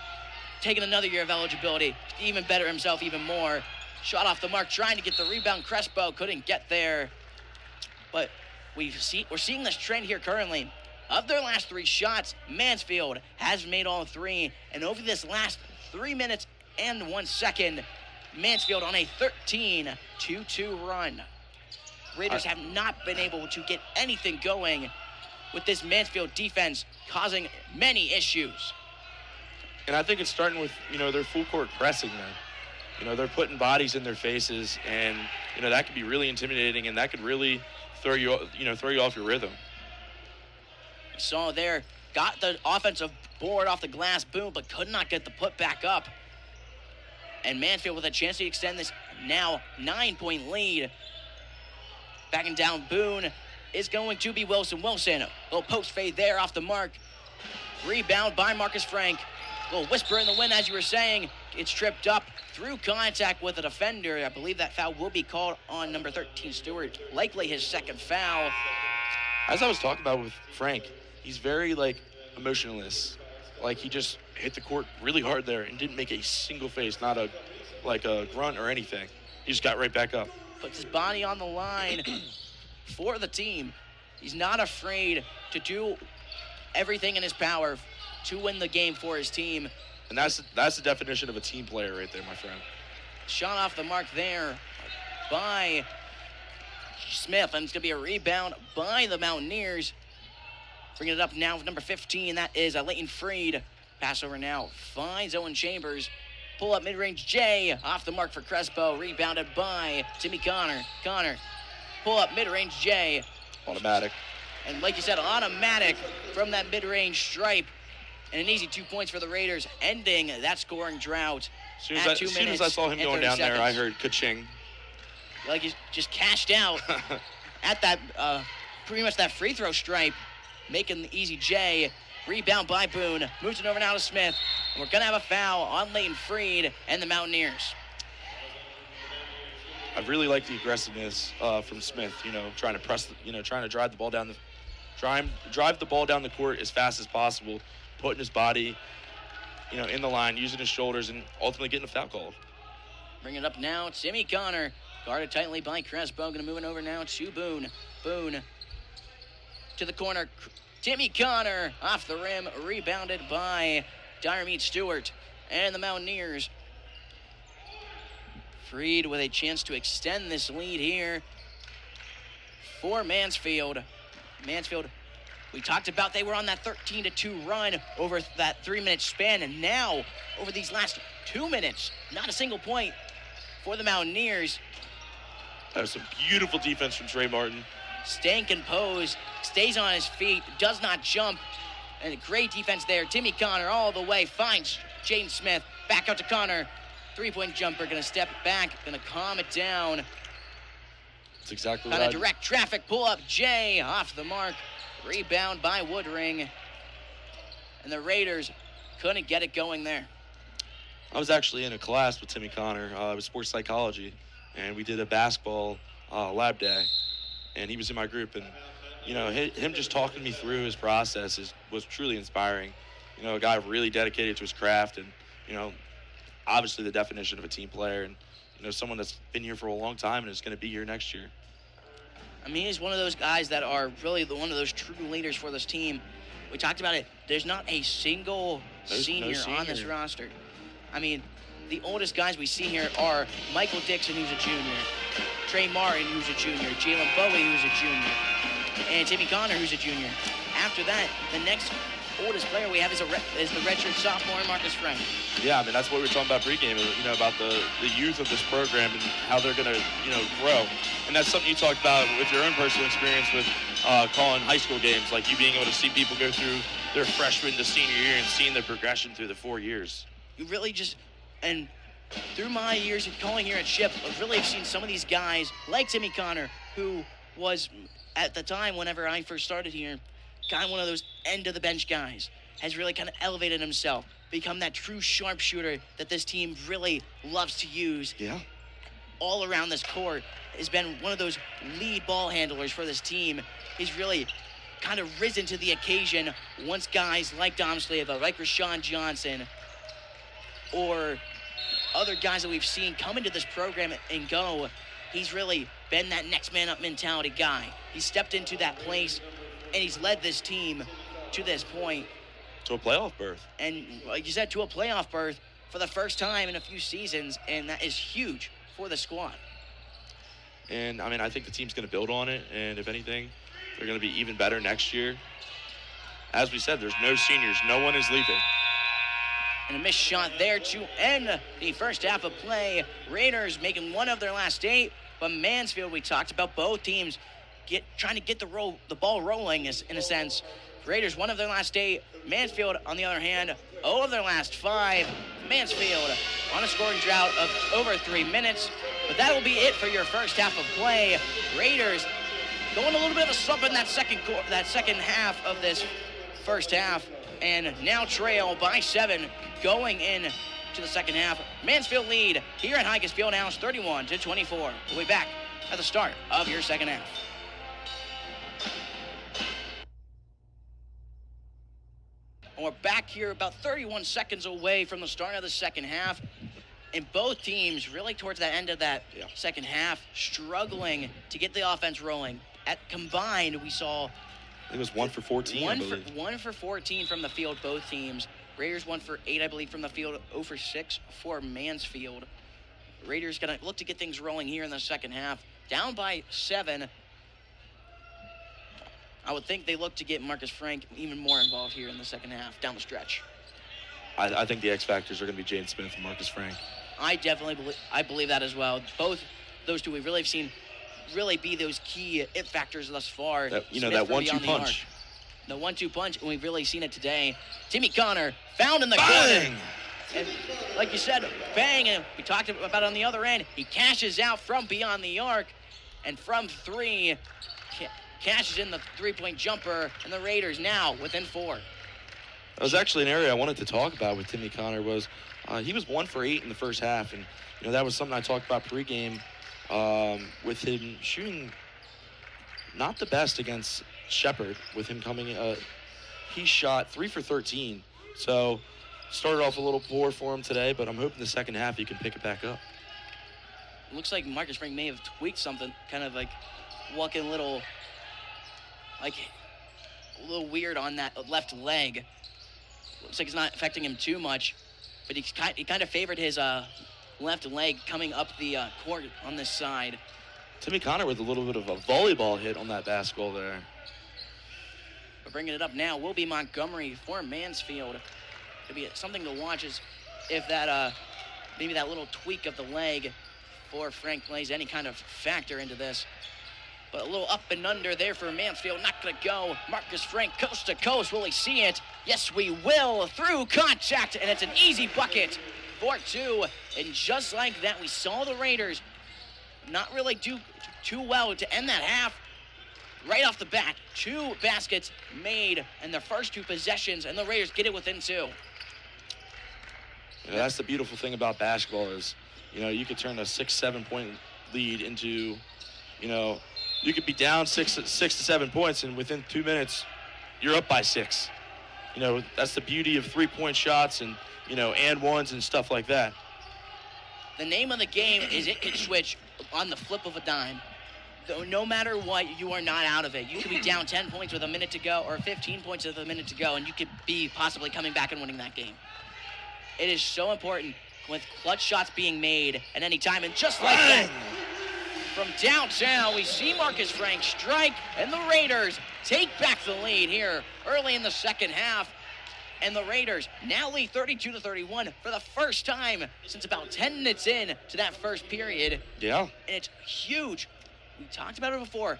taking another year of eligibility to even better himself even more. Shot off the mark, trying to get the rebound. Crespo couldn't get there. But we're seeing this trend here currently. Of their last 3 shots, Mansfield has made all 3. And over this last 3 minutes and 1 second, Mansfield on a 13-2 run. Raiders have not been able to get anything going with this Mansfield defense, causing many issues. And I think it's starting with, their full court pressing then. They're putting bodies in their faces, and, that could be really intimidating, and that could really throw you off your rhythm. We saw there, got the offensive board off the glass, boom, but could not get the put back up. And Mansfield with a chance to extend this now 9-point lead. Backing down, Boone is going to be Wilson. Wilson, a little post fade there off the mark. Rebound by Marcus Frank. A little whisper in the wind, as you were saying. It's tripped up through contact with a defender. I believe that foul will be called on number 13, Stewart. Likely his second foul. As I was talking about with Frank, he's very, emotionless. He just hit the court really hard there and didn't make a single face, not a grunt or anything. He just got right back up. Puts his body on the line for the team. He's not afraid to do everything in his power to win the game for his team. And that's the definition of a team player right there, my friend. Shot off the mark there by Smith, and it's going to be a rebound by the Mountaineers. Bringing it up now with number 15, that is Leighton Freed. Pass over now, finds Owen Chambers. Pull up mid-range J, off the mark for Crespo, rebounded by Timmy Connor. Connor, pull up mid-range J. Automatic. And like you said, automatic from that mid-range stripe. And an easy 2 points for the Raiders, ending that scoring drought. As soon as I saw him going down there, I heard ka-ching. Like he just cashed out at that, pretty much that free throw stripe, making the easy J. Rebound by Boone. Moves it over now to Smith. And we're going to have a foul on Leighton Freed and the Mountaineers. I really like the aggressiveness from Smith, trying to press, trying to drive the ball down the court as fast as possible, putting his body, in the line, using his shoulders, and ultimately getting a foul called. Bring it up now, Timmy Connor. Guarded tightly by Crespo. Going to move it over now to Boone. Boone to the corner. Timmy Connor off the rim, rebounded by Diarmuid Stewart. And the Mountaineers freed with a chance to extend this lead here for Mansfield. Mansfield, we talked about they were on that 13-2 run over that 3-minute span, and now over these last 2 minutes, not a single point for the Mountaineers. That was some beautiful defense from Trey Martin. Staying composed, stays on his feet, does not jump, and a great defense there. Timmy Connor all the way, finds Jaden Smith, back out to Connor. 3-point jumper, gonna step back, gonna calm it down. That's exactly Kind right. of direct traffic, pull up, Jay off the mark. Rebound by Woodring. And the Raiders couldn't get it going there. I was actually in a class with Timmy Connor. It was sports psychology, and we did a basketball lab day, and he was in my group, and him just talking me through his process was truly inspiring. A guy really dedicated to his craft, and obviously the definition of a team player, and someone that's been here for a long time and is going to be here next year. I mean, he's one of those guys that are really one of those true leaders for this team. We talked about it. There's not a single senior on this roster. I mean, the oldest guys we see here are Michael Dixon, who's a junior, Trey Martin, who's a junior, Jalen Bowie, who's a junior, and Timmy Connor, who's a junior. After that, the next oldest player we have is the redshirt sophomore, Marcus Frank. Yeah, I mean, that's what we were talking about pregame, about the youth of this program and how they're going to, grow. And that's something you talked about with your own personal experience with calling high school games, like you being able to see people go through their freshman to senior year and seeing the progression through the 4 years. You really just, and through my years of calling here at Ship, I've really seen some of these guys, like Timmy Connor, who was, at the time, whenever I first started here, kind of one of those end-of-the-bench guys, has really kind of elevated himself, become that true sharpshooter that this team really loves to use. Yeah. All around this court, has been one of those lead ball handlers for this team. He's really kind of risen to the occasion once guys like Dom Slava, like Rashawn Johnson, or other guys that we've seen come into this program and go, he's really been that next man up mentality guy. He stepped into that place, and he's led this team to this point. To a playoff berth. And like you said, to a playoff berth for the first time in a few seasons, and that is huge for the squad. And, I mean, I think the team's going to build on it, and if anything, they're going to be even better next year. As we said, there's no seniors. No one is leaving. And a missed shot there to end the first half of play. Raiders making one of their last 8, but Mansfield, we talked about both teams trying to get the ball rolling in a sense. Raiders, one of their last 8. Mansfield, on the other hand, 0 of their last 5. Mansfield on a scoring drought of over 3 minutes. But that will be it for your first half of play. Raiders going a little bit of a slump in that second half of this first half, and now trail by 7 going in to the second half. Mansfield lead here at Higas Fieldhouse, 31-24. We'll be back at the start of your second half. And we're back here about 31 seconds away from the start of the second half. And both teams really towards the end of that second half struggling to get the offense rolling. At combined, we saw it was 1 for 14, I believe. 1 for 14 from the field, both teams. Raiders 1 for 8, I believe, from the field, 0 for 6 for Mansfield. Raiders going to look to get things rolling here in the second half. Down by 7. I would think they look to get Marcus Frank even more involved here in the second half, down the stretch. I think the X factors are going to be Jaden Smith and Marcus Frank. I believe that as well. Both those two we've really seen really be those key it factors thus far. That 1-2 punch. The 1-2 punch, and we've really seen it today. Timmy Connor found in the bang! corner. And like you said, bang, and we talked about it on the other end. He cashes out from beyond the arc, and from 3, cashes in the 3-point jumper, and the Raiders now within 4. That was actually an area I wanted to talk about with Timmy Connor. Was he was 1 for 8 in the first half, and that was something I talked about pregame with him shooting not the best against Shepherd. With him coming, he shot 3 for 13. So started off a little poor for him today, but I'm hoping the second half he can pick it back up. Looks like Marcus Frank may have tweaked something, kind of like walking a little, like a little weird on that left leg. Looks like it's not affecting him too much, but he kind of favored his left leg coming up the court on this side. Timmy Connor with a little bit of a volleyball hit on that basketball there. But bringing it up now will be Montgomery for Mansfield. It'll be something to watch is if that maybe that little tweak of the leg for Frank lays any kind of factor into this. But a little up and under there for Mansfield, not gonna go. Marcus Frank coast to coast, will he see it? Yes, we will, through contact, and it's an easy bucket. 4-2, and just like that, we saw the Raiders not really do too well to end that half. Right off the bat, 2 baskets made in their first 2 possessions, and the Raiders get it within 2. That's the beautiful thing about basketball is, you could turn a 6-7 point lead into, you could be down 6 to 7 points, and within 2 minutes, you're up by 6. That's the beauty of 3-point shots and, and ones and stuff like that. The name of the game is it can switch on the flip of a dime. No matter what, you are not out of it. You could be down 10 points with a minute to go or 15 points with a minute to go, and you could be possibly coming back and winning that game. It is so important with clutch shots being made at any time, and just like that, from downtown, we see Marcus Frank strike, and the Raiders take back the lead here early in the second half. And the Raiders now lead 32-31 for the first time since about 10 minutes in to that first period. Yeah. And it's huge. We talked about it before.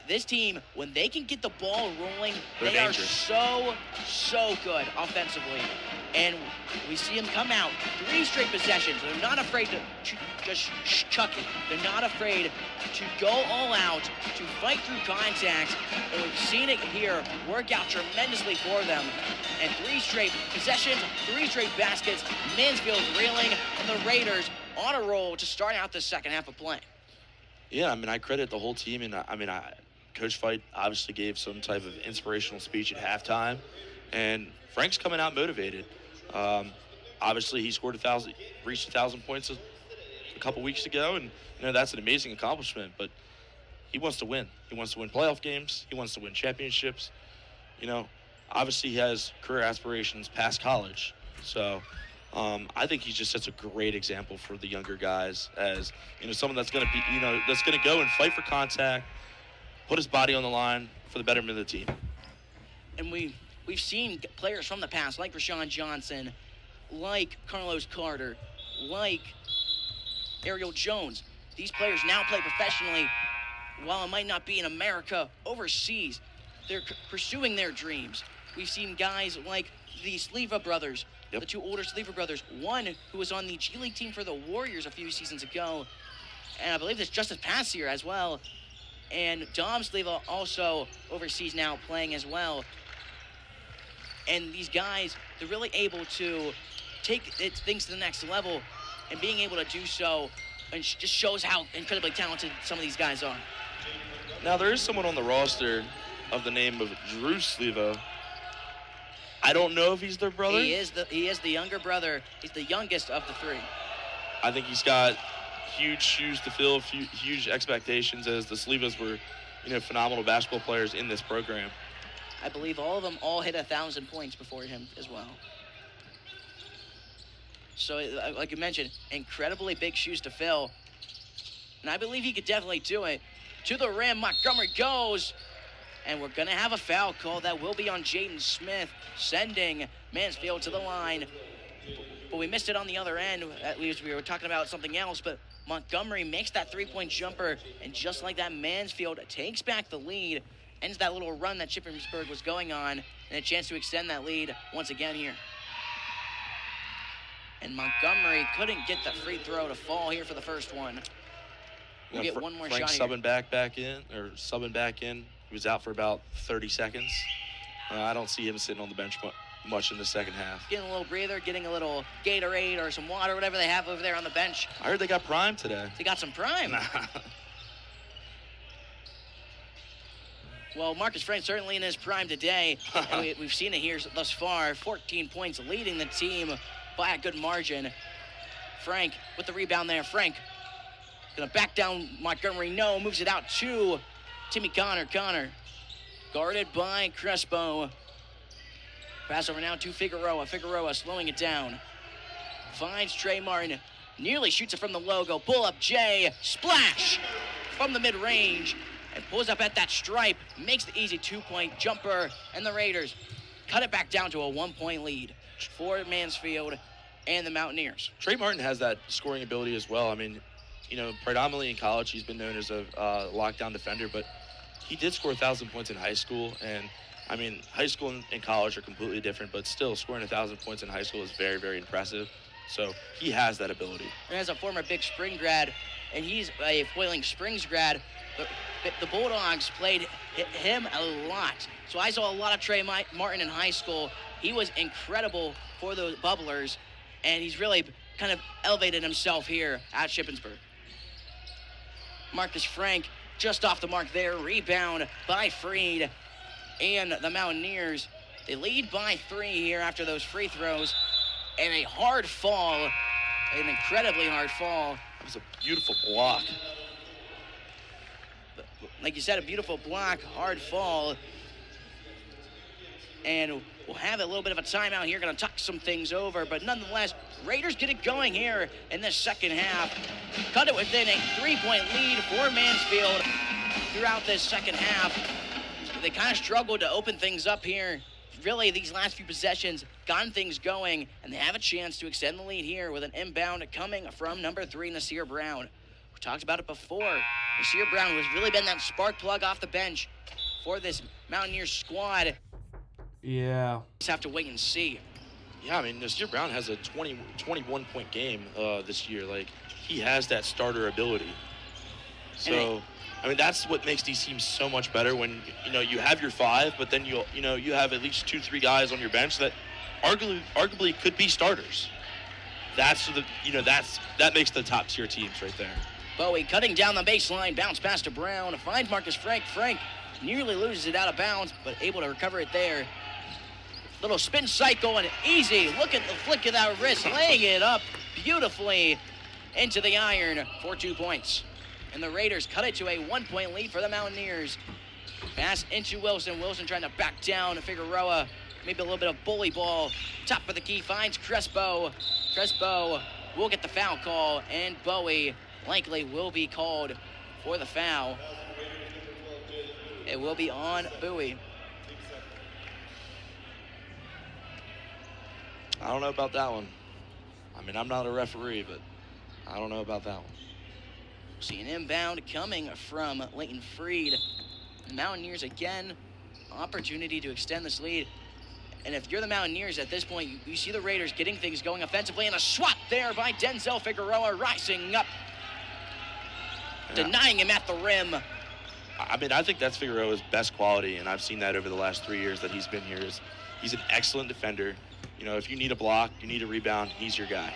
This team, when they can get the ball rolling, they are so good offensively. And we see them come out 3 straight possessions. They're not afraid to just chuck it. They're not afraid to go all out, to fight through contact. And we've seen it here work out tremendously for them. And 3 straight possessions, 3 straight baskets. Mansfield reeling, and the Raiders on a roll to start out the second half of play. Yeah, I credit the whole team, and Coach Fight obviously gave some type of inspirational speech at halftime, and Frank's coming out motivated. Obviously, he scored reached 1,000 points a couple weeks ago, and that's an amazing accomplishment. But he wants to win. He wants to win playoff games. He wants to win championships. Obviously, he has career aspirations past college. So I think he just sets a great example for the younger guys as someone that's going to be that's going to go and fight for contact, put his body on the line for the betterment of the team. And we've seen players from the past like Rashawn Johnson, like Carlos Carter, like Ariel Jones. These players now play professionally. While it might not be in America, overseas, they're pursuing their dreams. We've seen guys like the Sleva brothers, the 2 older Sleva brothers, one who was on the G League team for the Warriors a few seasons ago, and I believe this just this past year as well. And Dom Sleva also overseas now playing as well. And these guys, they're really able to take things to the next level, and being able to do so and just shows how incredibly talented some of these guys are. Now, there is someone on the roster of the name of Drew Sleva. I don't know if he's their brother. He is the younger brother. He's the youngest of the 3. I think he's got huge shoes to fill, huge expectations, as the Slevas were, phenomenal basketball players in this program. I believe all of them hit 1,000 points before him as well. So, like you mentioned, incredibly big shoes to fill. And I believe he could definitely do it. To the rim, Montgomery goes. And we're going to have a foul call that will be on Jaden Smith, sending Mansfield to the line. But we missed it on the other end. At least we were talking about something else, but Montgomery makes that 3-point jumper, and just like that, Mansfield takes back the lead, ends that little run that Shippensburg was going on, and a chance to extend that lead once again here. And Montgomery couldn't get the free throw to fall here for the first one. We'll get one more Frank shot here. Subbing back in. He was out for about 30 seconds. I don't see him sitting on the bench much in the second half. Getting a little breather, getting a little Gatorade or some water, whatever they have over there on the bench. I heard they got Prime today. They got some Prime. Well, Marcus Frank certainly in his prime today. And we've seen it here thus far. 14 points leading the team by a good margin. Frank with the rebound there. Frank gonna back down Montgomery. No, moves it out to Timmy Connor. Connor Guarded by Crespo. Pass over now to Figueroa. Figueroa slowing it down. Finds Trey Martin. Nearly shoots it from the logo. Pull up Jay. Splash from the mid-range. And pulls up at that stripe. Makes the easy 2-point jumper. And the Raiders cut it back down to a 1-point lead for Mansfield and the Mountaineers. Trey Martin has that scoring ability as well. I mean, predominantly in college, he's been known as a lockdown defender, but he did score 1,000 points in high school. And I mean, high school and college are completely different, but still scoring 1,000 points in high school is very, very impressive. So he has that ability. And as a former Big Spring grad, and he's a Boiling Springs grad, the Bulldogs played him a lot. So I saw a lot of Trey Martin in high school. He was incredible for those Bubblers, and he's really kind of elevated himself here at Shippensburg. Marcus Frank just off the mark there. Rebound by Freed. And the Mountaineers, they lead by 3 here after those free throws. And a hard fall, an incredibly hard fall. It was a beautiful block. Like you said, a beautiful block, hard fall. And we'll have a little bit of a timeout here, going to talk some things over. But nonetheless, Raiders get it going here in this second half. Cut it within a 3-point lead for Mansfield throughout this second half. They kind of struggled to open things up here. Really, these last few possessions gotten things going, and they have a chance to extend the lead here with an inbound coming from number 3, Nasir Brown. We talked about it before. Nasir Brown has really been that spark plug off the bench for this Mountaineers squad. Yeah. Just have to wait and see. Yeah, I mean, Nasir Brown has a 21-point game this year. Like, he has that starter ability. So, I mean, that's what makes these teams so much better when, you have your 5, but then you have at least 2-3 guys on your bench that arguably could be starters. That makes the top tier teams right there. Bowie cutting down the baseline, bounce pass to Brown, finds Marcus Frank. Frank nearly loses it out of bounds, but able to recover it there. Little spin cycle and easy. Look at the flick of that wrist, laying it up beautifully into the iron for 2 points. And the Raiders cut it to a 1-point lead for the Mountaineers. Pass into Wilson. Wilson trying to back down to Figueroa. Maybe a little bit of bully ball. Top of the key finds Crespo. Crespo will get the foul call, and Bowie likely will be called for the foul. It will be on Bowie. I don't know about that one. I mean, I'm not a referee, but I don't know about that one. See an inbound coming from Leighton Freed. Mountaineers again, opportunity to extend this lead. And if you're the Mountaineers at this point, you see the Raiders getting things going offensively, and a swat there by Denzel Figueroa, rising up, denying him at the rim. I mean, I think that's Figueroa's best quality, and I've seen that over the last 3 years that he's been here. He's an excellent defender. If you need a block, you need a rebound, he's your guy.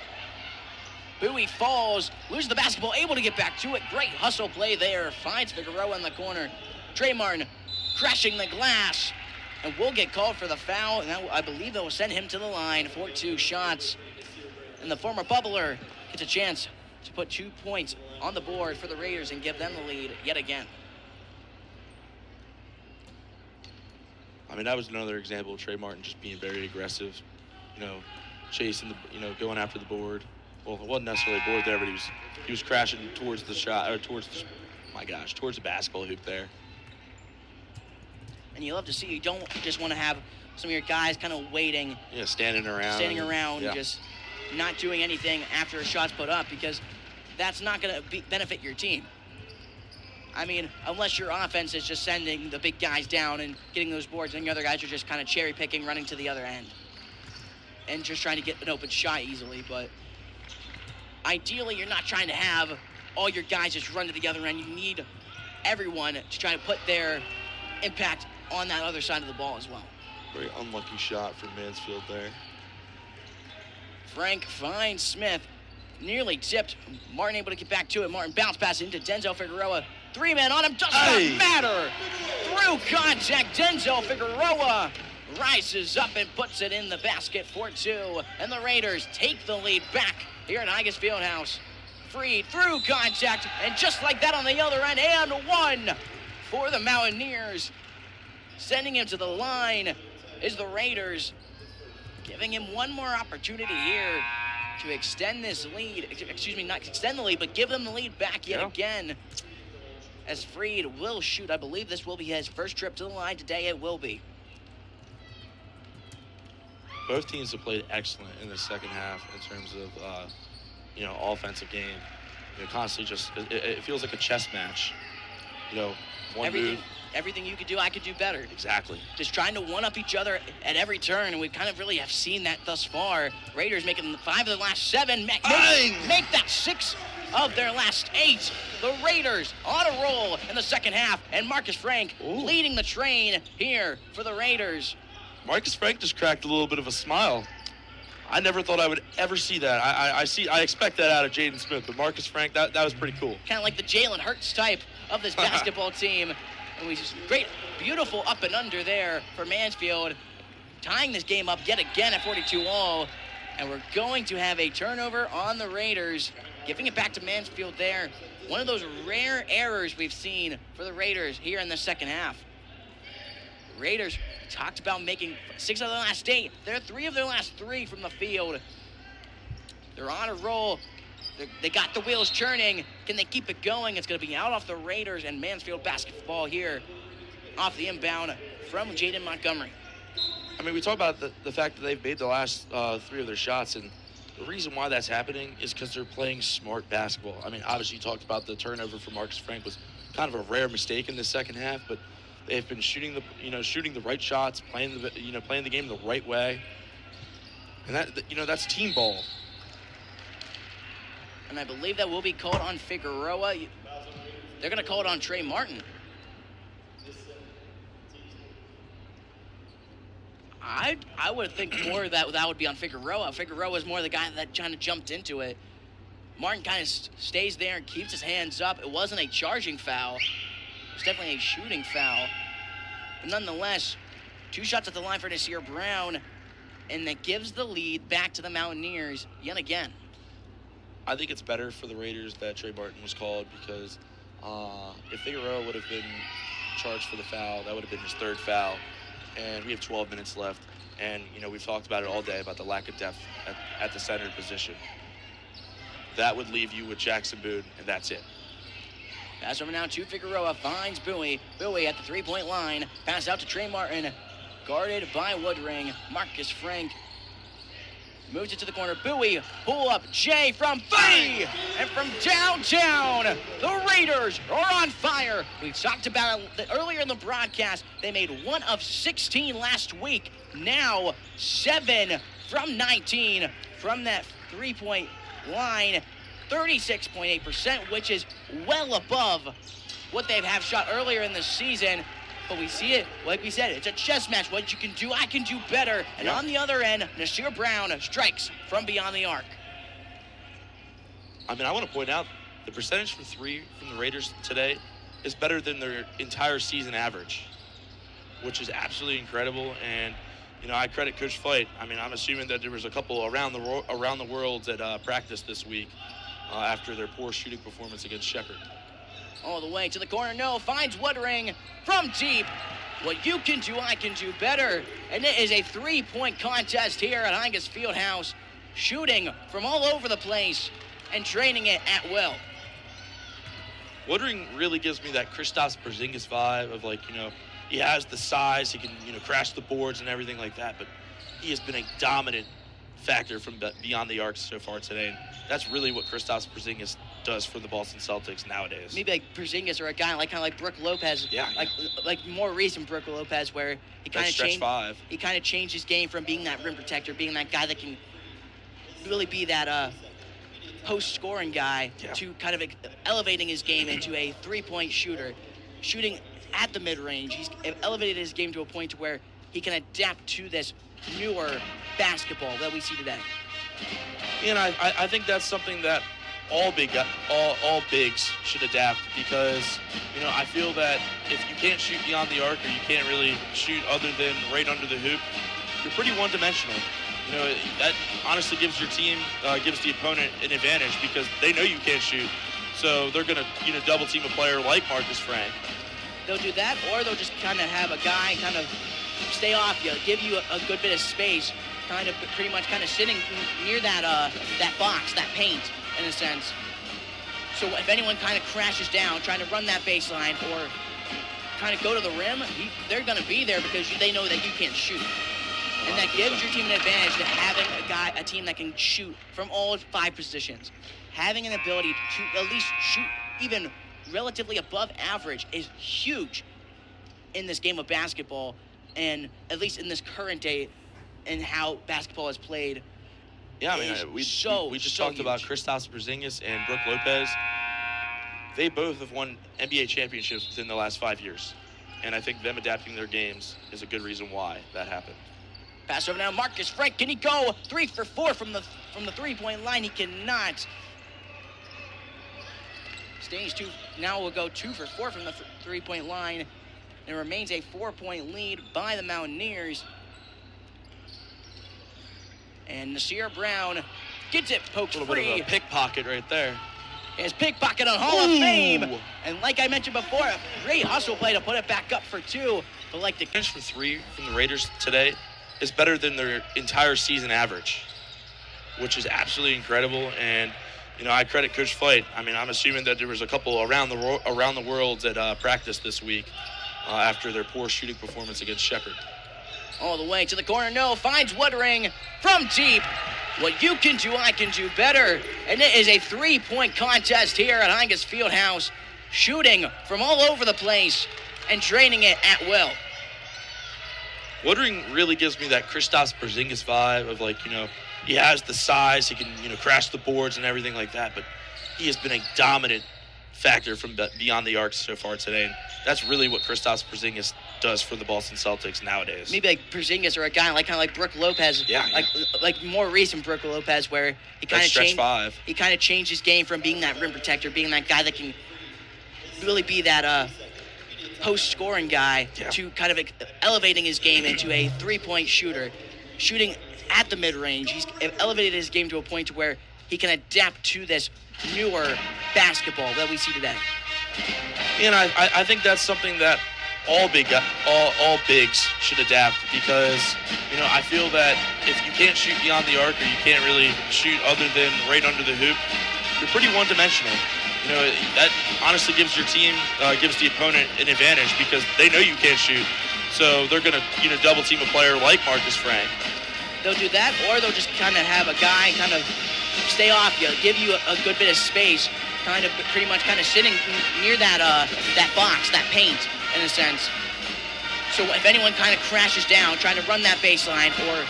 Bowie falls, loses the basketball, able to get back to it. Great hustle play there. Finds Figueroa in the corner. Trey Martin crashing the glass, and will get called for the foul. And I believe that will send him to the line for 2 shots. And the former Bubbler gets a chance to put 2 points on the board for the Raiders and give them the lead yet again. I mean, that was another example of Trey Martin just being very aggressive, chasing going after the board. Well, it wasn't necessarily a board there, but he was crashing towards the shot, or towards the basketball hoop there. And you love to see, you don't just want to have some of your guys kind of waiting. Yeah, standing around, yeah. Just not doing anything after a shot's put up, because that's not going to benefit your team. I mean, unless your offense is just sending the big guys down and getting those boards, and the other guys are just kind of cherry picking, running to the other end, and just trying to get an open shot easily. But ideally, you're not trying to have all your guys just run to the other end. You need everyone to try to put their impact on that other side of the ball as well. Very unlucky shot from Mansfield there. Frank finds Smith. Nearly tipped. Martin able to get back to it. Martin bounce pass into Denzel Figueroa. 3-man on him. Does not matter. Through contact, Denzel Figueroa rises up and puts it in the basket for 2. And the Raiders take the lead back here at Higas Fieldhouse. Freed through contact, and just like that on the other end, and 1 for the Mountaineers. sending him to the line is the Raiders, giving him one more opportunity here to extend this lead. Excuse me, not extend the lead, but give them the lead back yet again. As Freed will shoot. I believe this will be his first trip to the line today. It will be. Both teams have played excellent in the second half in terms of, offensive game. Constantly just, it feels like a chess match. One move. Everything you could do, I could do better. Exactly. Just trying to one-up each other at every turn, and we kind of really have seen that thus far. Raiders making 5 of the last 7, make that 6 of their last 8. The Raiders on a roll in the second half, and Marcus Frank leading the train here for the Raiders. Marcus Frank just cracked a little bit of a smile. I never thought I would ever see that. I expect that out of Jaden Smith, but Marcus Frank, that was pretty cool. Kind of like the Jalen Hurts type of this basketball team. And we just great, beautiful up and under there for Mansfield, tying this game up yet again at 42-all. And we're going to have a turnover on the Raiders, giving it back to Mansfield there. One of those rare errors we've seen for the Raiders here in the second half. Raiders talked about making 6 of their last 8. They're 3 of their last 3 from the field. They're on a roll. They got the wheels churning. Can they keep it going? It's going to be out off the Raiders and Mansfield basketball here off the inbound from Jaden Montgomery. I mean, we talk about the fact that they've made the last 3 of their shots, and the reason why that's happening is because they're playing smart basketball. I mean, obviously you talked about the turnover for Marcus Frank was kind of a rare mistake in the second half, but they've been shooting the right shots, playing the game the right way, and that's team ball. And I believe that will be called on Figueroa. They're going to call it on Trey Martin. I would think more that would be on Figueroa. Figueroa is more the guy that kind of jumped into it. Martin kind of stays there and keeps his hands up. It wasn't a charging foul. It was definitely a shooting foul. But nonetheless, 2 shots at the line for Nasir Brown, and that gives the lead back to the Mountaineers yet again. I think it's better for the Raiders that Trey Martin was called because if Figueroa would have been charged for the foul, that would have been his 3rd foul. And we have 12 minutes left. And, we've talked about it all day about the lack of depth at the center position. That would leave you with Jackson Boone, and that's it. Pass over now to Figueroa, finds Bowie. Bowie at the 3-point line. Pass out to Trey Martin, guarded by Woodring. Marcus Frank moves it to the corner. Bowie, pull up. Jay from 3. And from downtown, the Raiders are on fire. We talked about it earlier in the broadcast. They made 1 of 16 last week. Now 7 from 19 from that 3-point line. 36.8%, which is well above what they've have shot earlier in the season. But we see it, like we said, it's a chess match. What you can do, I can do better. And on the other end, Nasir Brown strikes from beyond the arc. I mean, I want to point out the percentage for 3 from the Raiders today is better than their entire season average, which is absolutely incredible. And, I credit Coach Fight. I mean, I'm assuming that there was a couple around the world that practiced this week after their poor shooting performance against Shepherd. All the way to the corner, no, finds Woodring from deep. What you can do, I can do better. And it is a 3-point contest here at Heinges Fieldhouse, shooting from all over the place and draining it at will. Woodring really gives me that Kristaps Porzingis vibe of he has the size, he can, crash the boards and everything like that, but he has been a dominant factor from beyond the arc so far today. And that's really what Kristaps Porzingis does for the Boston Celtics nowadays. Maybe like Porzingis or a guy kind of like Brook Lopez. Yeah. Like more recent Brook Lopez, where he kind of changed. 5. He kind of changed his game from being that rim protector, being that guy that can really be that post-scoring guy, to kind of elevating his game into a 3-point shooter, shooting at the mid-range. He's elevated his game to a point to where he can adapt to this newer basketball that we see today. And I think that's something that all bigs should adapt, because I feel that if you can't shoot beyond the arc, or you can't really shoot other than right under the hoop, you're pretty one-dimensional. That honestly gives your team, gives the opponent an advantage, because they know you can't shoot. So they're going to double team a player like Marcus Frank. They'll do that, or they'll just kind of have a guy kind of stay off you, give you a good bit of space, kind of pretty much kind of sitting near that box, that paint, in a sense. So if anyone kind of crashes down, trying to run that baseline or kind of go to the rim, they're going to be there because they know that you can't shoot. And that gives your team an advantage to having a team that can shoot from all 5 positions. Having an ability to at least shoot even relatively above average is huge in this game of basketball, and at least in this current day and how basketball is played. Yeah, I mean, we just talked about Kristaps Porzingis and Brook Lopez. They both have won NBA championships within the last 5 years, and I think them adapting their games is a good reason why that happened. Pass over now, Marcus Frank. Can he go 3 for 4 from the 3-point line? He cannot. Stage 2 now will go 2 for 4 from the 3-point line. And it remains a 4-point lead by the Mountaineers. And Nasir Brown gets it poked free. A little bit of a pickpocket right there. His pickpocket on Hall of Fame. And like I mentioned before, a great hustle play to put it back up for 2. But like the finish for 3 from the Raiders today is better than their entire season average, which is absolutely incredible. And you know, I credit Coach Flight. I mean, I'm assuming that there was a couple around the world that practiced this week after their poor shooting performance against Shepherd. All the way to the corner, no, finds Woodring from deep. What you can do, I can do better. And it is a 3-point contest here at Heinges Fieldhouse, shooting from all over the place and draining it at will. Woodring really gives me that Kristaps Porzingis vibe of, like, you know, he has the size, he can, you know, crash the boards and everything like that, but he has been a dominant factor from beyond the arc so far today. And that's really what Kristaps Porzingis does for the Boston Celtics nowadays. Maybe like Porzingis or a guy like kind of like Brook Lopez. Yeah. Like more recent Brook Lopez, where he kind of changed. 5. He kind of changed his game from being that rim protector, being that guy that can really be that post-scoring guy, to kind of elevating his game into a 3-point shooter, shooting at the mid-range. He's elevated his game to a point to where he can adapt to this newer basketball that we see today. And I think that's something that all bigs should adapt, because, you know, I feel that if you can't shoot beyond the arc, or you can't really shoot other than right under the hoop, you're pretty one-dimensional. You know, that honestly gives your team, gives the opponent an advantage, because they know you can't shoot. So they're going to, you know, double team a player like Marcus Frank. They'll do that, or they'll just kind of have a guy kind of stay off you, give you a good bit of space, kind of pretty much kind of sitting near that box, that paint, in a sense. So if anyone kind of crashes down, trying to run that baseline or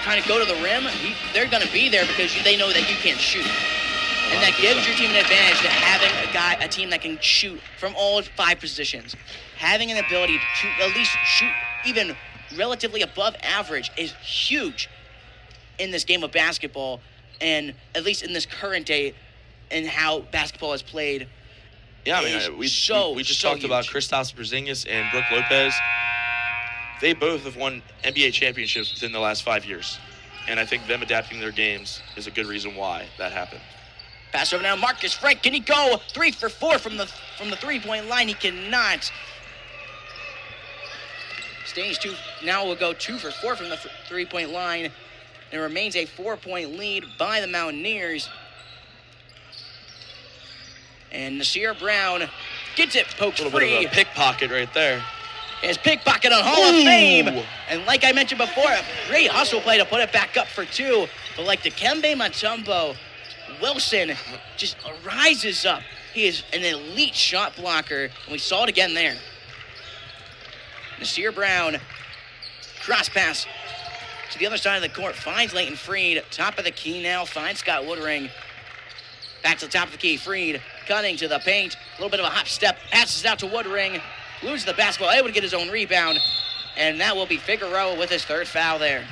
kind of go to the rim, they're going to be there because they know that you can't shoot. And that gives your team an advantage to having a team that can shoot from all 5 positions. Having an ability to at least shoot even relatively above average is huge in this game of basketball, and at least in this current day and how basketball is played. Yeah, I mean, we just talked about Kristaps Porzingis and Brook Lopez. They both have won NBA championships within the last 5 years, and I think them adapting their games is a good reason why that happened. Pass over now, Marcus Frank. Can he go 3 for 4 from the 3-point line? He cannot. Stage 2 now will go 2 for 4 from the 3-point line. And it remains a 4-point lead by the Mountaineers. And Nasir Brown gets it poked free. A little bit of a pickpocket right there. His pickpocket on Hall of Fame. And like I mentioned before, a great hustle play to put it back up for 2. But like Dikembe Mutombo, Wilson just rises up. He is an elite shot blocker, and we saw it again there. Nasir Brown, cross pass to the other side of the court, finds Leighton Freed, top of the key now, finds Scott Woodring. Back to the top of the key, Freed cutting to the paint, a little bit of a hop step, passes out to Woodring, loses the basketball, able to get his own rebound, and that will be Figueroa with his 3rd foul there.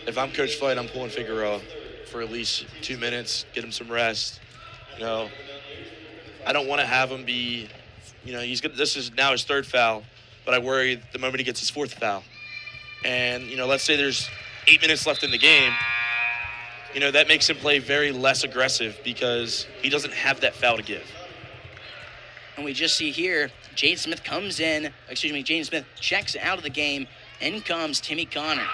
If I'm Coach Flight, I'm pulling Figueroa for at least 2 minutes, get him some rest. You know, I don't want to have him be, you know, this is now his 3rd foul, but I worry the moment he gets his 4th foul. And, you know, let's say there's 8 minutes left in the game. that makes him play very less aggressive because he doesn't have that foul to give. And we just see here, Jaden Smith checks out of the game. In comes Timmy Connor.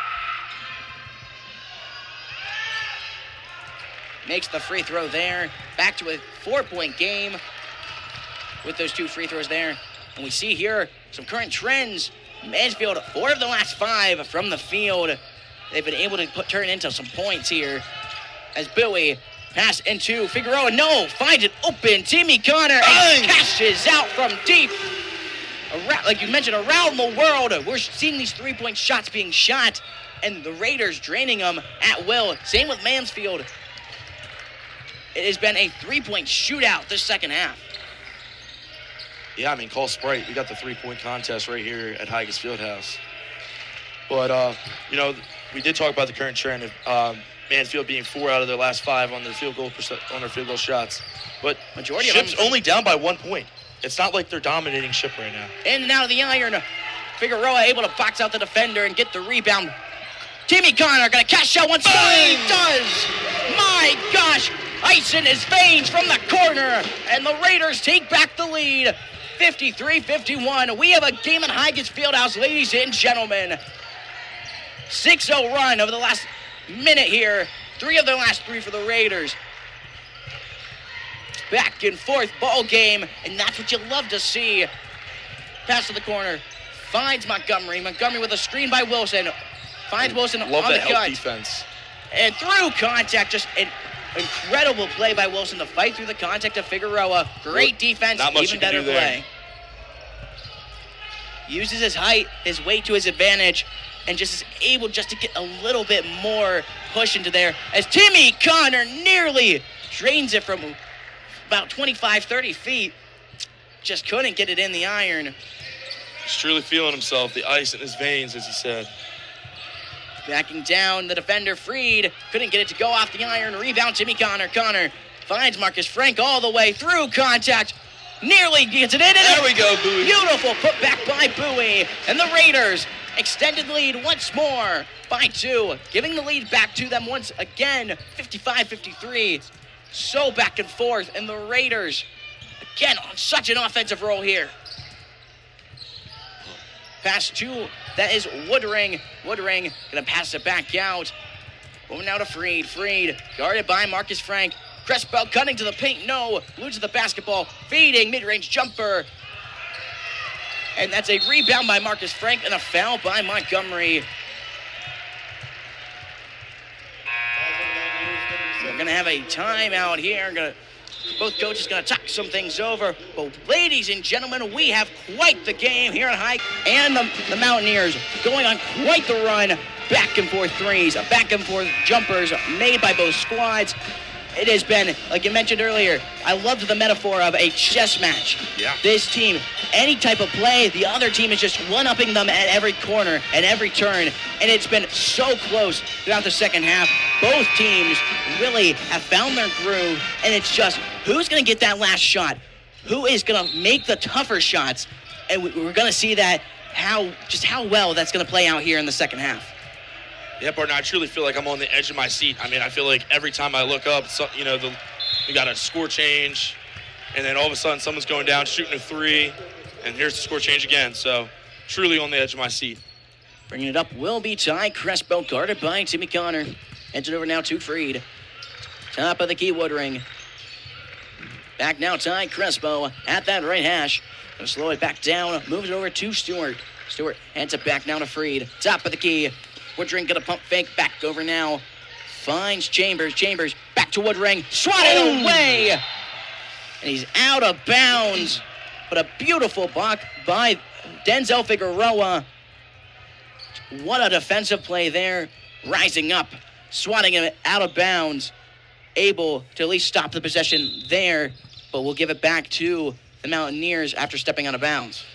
Makes the free throw there. Back to a 4-point game with those 2 free throws there. And we see here some current trends. Mansfield, 4 of the last 5 from the field. They've been able to turn into some points here. As Bowie pass into Figueroa. No, finds it open. Timmy Connor and cashes out from deep. Like you mentioned, around the world, we're seeing these 3-point shots being shot, and the Raiders draining them at will. Same with Mansfield. It has been a 3-point shootout this second half. Yeah, call Sprite. We got the 3-point contest right here at Higas Fieldhouse. But, we did talk about the current trend of Mansfield being 4 out of their last 5 on their field goal shots. But majority Ship's of them only down by 1 point. It's not like they're dominating Ship right now. In and out of the iron. Figueroa able to box out the defender and get the rebound. Timmy Connor gonna cash out once more. He does! My gosh! Ice in his veins from the corner. And the Raiders take back the lead. 53-51. We have a game at Higas Fieldhouse, ladies and gentlemen. 6-0 run over the last minute here. 3 of their last 3 for the Raiders. Back and forth ball game, and that's what you love to see. Pass to the corner, finds Montgomery. Montgomery with a screen by Wilson. Finds Wilson Love on the that help cut. defense. And through contact, just an incredible play by Wilson to fight through the contact of Figueroa. Great defense, Not much even you can better do there. play. Uses his height, his weight to his advantage, and just is able just to get a little bit more push into there. As Timmy Connor nearly drains it from about 25, 30 feet. Just couldn't get it in the iron. He's truly feeling himself, the ice in his veins, as he said. Backing down, the defender freed. Couldn't get it to go off the iron. Rebound, Timmy Connor. Connor finds Marcus Frank all the way through contact. Nearly gets it in. There we go, Bowie. Beautiful put back by Bowie. And the Raiders extended the lead once more by 2. Giving the lead back to them once again, 55-53. So back and forth, and the Raiders, again, on such an offensive roll here. Pass 2, that is Woodring. Woodring gonna pass it back out. Going now to Freed. Freed, guarded by Marcus Frank. Crespo cutting to the paint, no. Loses the basketball, feeding, mid-range jumper. And that's a rebound by Marcus Frank and a foul by Montgomery. We're going to have a timeout here. Both coaches going to talk some things over. But ladies and gentlemen, we have quite the game here at Hike. And the Mountaineers going on quite the run. Back and forth threes, back and forth jumpers made by both squads. It has been, like you mentioned earlier, I loved the metaphor of a chess match. Yeah. This team, any type of play, the other team is just one-upping them at every corner and every turn. And it's been so close throughout the second half. Both teams really have found their groove. And it's just, who's going to get that last shot? Who is going to make the tougher shots? And we're going to see that, how well that's going to play out here in the second half. Yeah, partner, I truly feel like I'm on the edge of my seat. I feel like every time I look up, we got a score change, and then all of a sudden someone's going down, shooting a 3, and here's the score change again. So, truly on the edge of my seat. Bringing it up will be Ty Crespo, guarded by Timmy Connor. Heads it over now to Freed. Top of the key, Woodring. Back now, Ty Crespo at that right hash. Gonna slow it back down, moves it over to Stewart. Stewart hands it back now to Freed. Top of the key. Woodring gonna pump fake, back over now. Finds Chambers. Chambers back to Woodring. Swatted away! And he's out of bounds. But a beautiful block by Denzel Figueroa. What a defensive play there. Rising up, swatting him out of bounds. Able to at least stop the possession there. But we'll give it back to the Mountaineers after stepping out of bounds.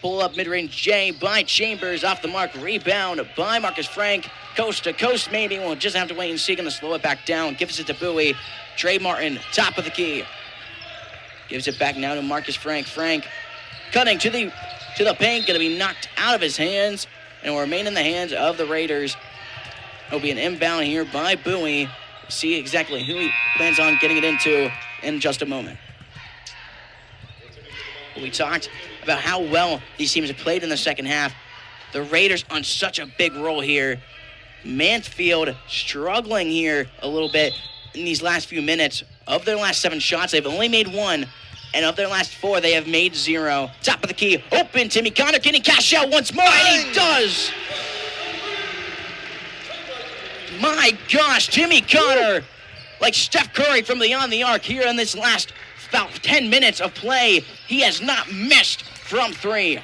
Pull up mid-range J by Chambers, off the mark, rebound by Marcus Frank. Coast to coast maybe, we'll just have to wait and see. Gonna slow it back down, gives it to Bowie. Trey Martin, top of the key. Gives it back now to Marcus Frank. Frank cutting to the paint, gonna be knocked out of his hands and will remain in the hands of the Raiders. It'll be an inbound here by Bowie. see exactly who he plans on getting it into in just a moment. We talked about how well these teams have played in the second half. The Raiders on such a big roll here. Mansfield struggling here a little bit in these last few minutes. Of their last 7 shots, they've only made 1. And of their last 4, they have made 0. Top of the key, open. Timmy Connor, can he cash out once more? And he does! My gosh, Timmy Connor, like Steph Curry from beyond the arc here in this last about 10 minutes of play. He has not missed from 3.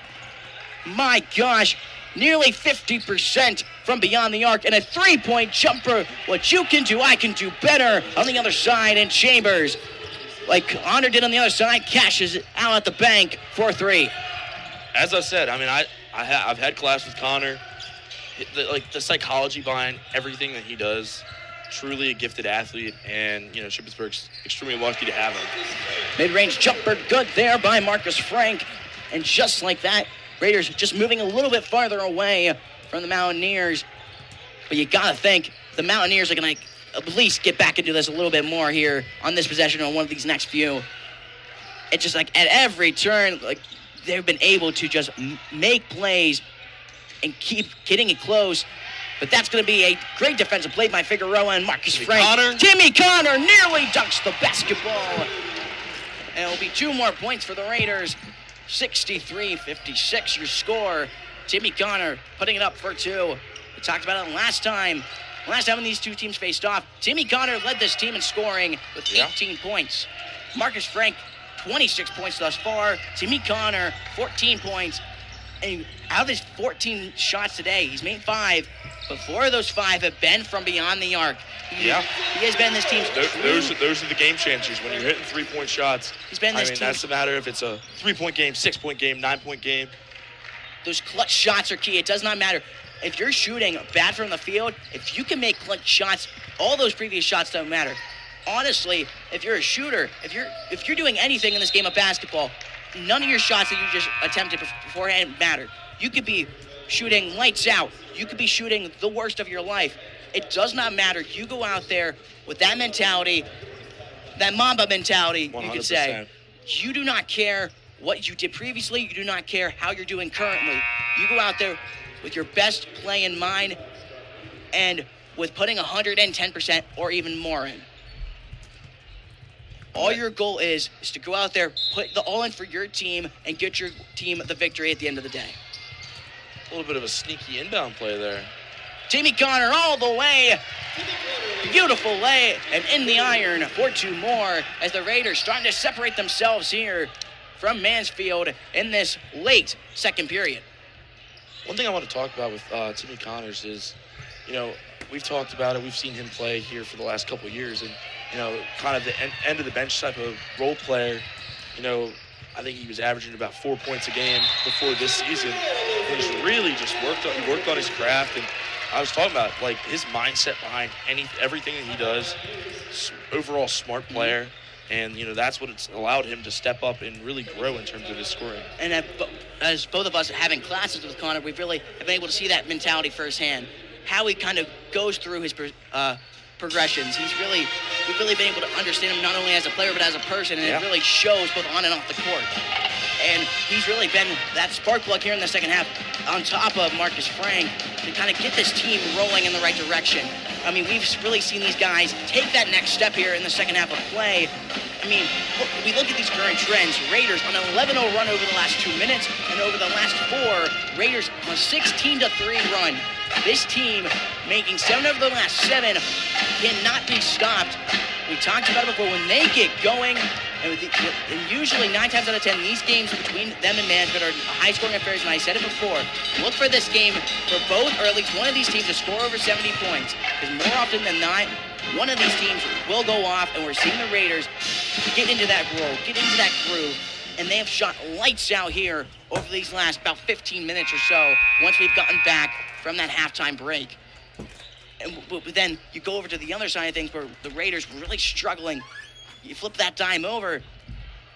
My gosh, nearly 50% from beyond the arc and a 3-point jumper. What you can do, I can do better on the other side. And Chambers, like Connor did on the other side, cashes it out at the bank for 3. As I said, I mean, I've had class with Connor. The psychology behind everything that he does, truly a gifted athlete, and Shippensburg's extremely lucky to have him. Mid-range jumper, good there by Marcus Frank, and just like that, Raiders just moving a little bit farther away from the Mountaineers. But you gotta think the Mountaineers are gonna at least get back into this a little bit more here on this possession on one of these next few. It's just like at every turn, like they've been able to just make plays and keep getting it close. But that's going to be a great defensive play by Figueroa and Marcus Frank. Timmy Connor nearly dunks the basketball. And it'll be 2 more points for the Raiders. 63-56 your score. Timmy Connor putting it up for 2. We talked about it last time. Last time when these two teams faced off, Timmy Connor led this team in scoring with 18 points. Marcus Frank, 26 points thus far. Timmy Connor, 14 points. And out of his 14 shots today, he's made 5, but 4 of those 5 have been from beyond the arc. He has been this team's those are the game changers when you're hitting 3-point shots. He's been this that's the matter if it's a 3-point game, 6-point game, 9-point game. Those clutch shots are key. It does not matter. If you're shooting bad from the field, if you can make clutch shots, all those previous shots don't matter. Honestly, if you're a shooter, if you're doing anything in this game of basketball, none of your shots that you just attempted beforehand matter. You could be shooting lights out. You could be shooting the worst of your life. It does not matter. You go out there with that mentality, that Mamba mentality, 100%. You could say. You do not care what you did previously. You do not care how you're doing currently. You go out there with your best play in mind and with putting 110% or even more in. All your goal is to go out there, put the all in for your team, and get your team the victory at the end of the day. A little bit of a sneaky inbound play there. Timmy Connor all the way. Beautiful lay, and in the iron for 2 more as the Raiders starting to separate themselves here from Mansfield in this late second period. One thing I want to talk about with Timmy Connors is, we've talked about it. We've seen him play here for the last couple of years, and kind of the end of the bench type of role player. I think he was averaging about 4 points a game before this season. And he's really just worked on his craft. And I was talking about like his mindset behind everything that he does. Overall smart player, and that's what it's allowed him to step up and really grow in terms of his scoring. And as both of us having classes with Connor, we've really been able to see that mentality firsthand. How he kind of goes through his progressions. We've really been able to understand him not only as a player but as a person, and it really shows both on and off the court. And he's really been that spark plug here in the second half on top of Marcus Frank to kind of get this team rolling in the right direction. I mean, we've really seen these guys take that next step here in the second half of play. I mean, we look at these current trends. Raiders on an 11-0 run over the last 2 minutes, and over the last 4, Raiders on a 16-3 run. This team, making 7 of the last 7, cannot be stopped. We talked about it before. When they get going, and usually 9 times out of 10, these games between them and Mansfield are high-scoring affairs, and I said it before. Look for this game for both, or at least one of these teams to score over 70 points. Because more often than not, one of these teams will go off, and we're seeing the Raiders get into that role, get into that groove. And they have shot lights out here over these last about 15 minutes or so once we've gotten back from that halftime break. But then you go over to the other side of things where the Raiders were really struggling. You flip that dime over.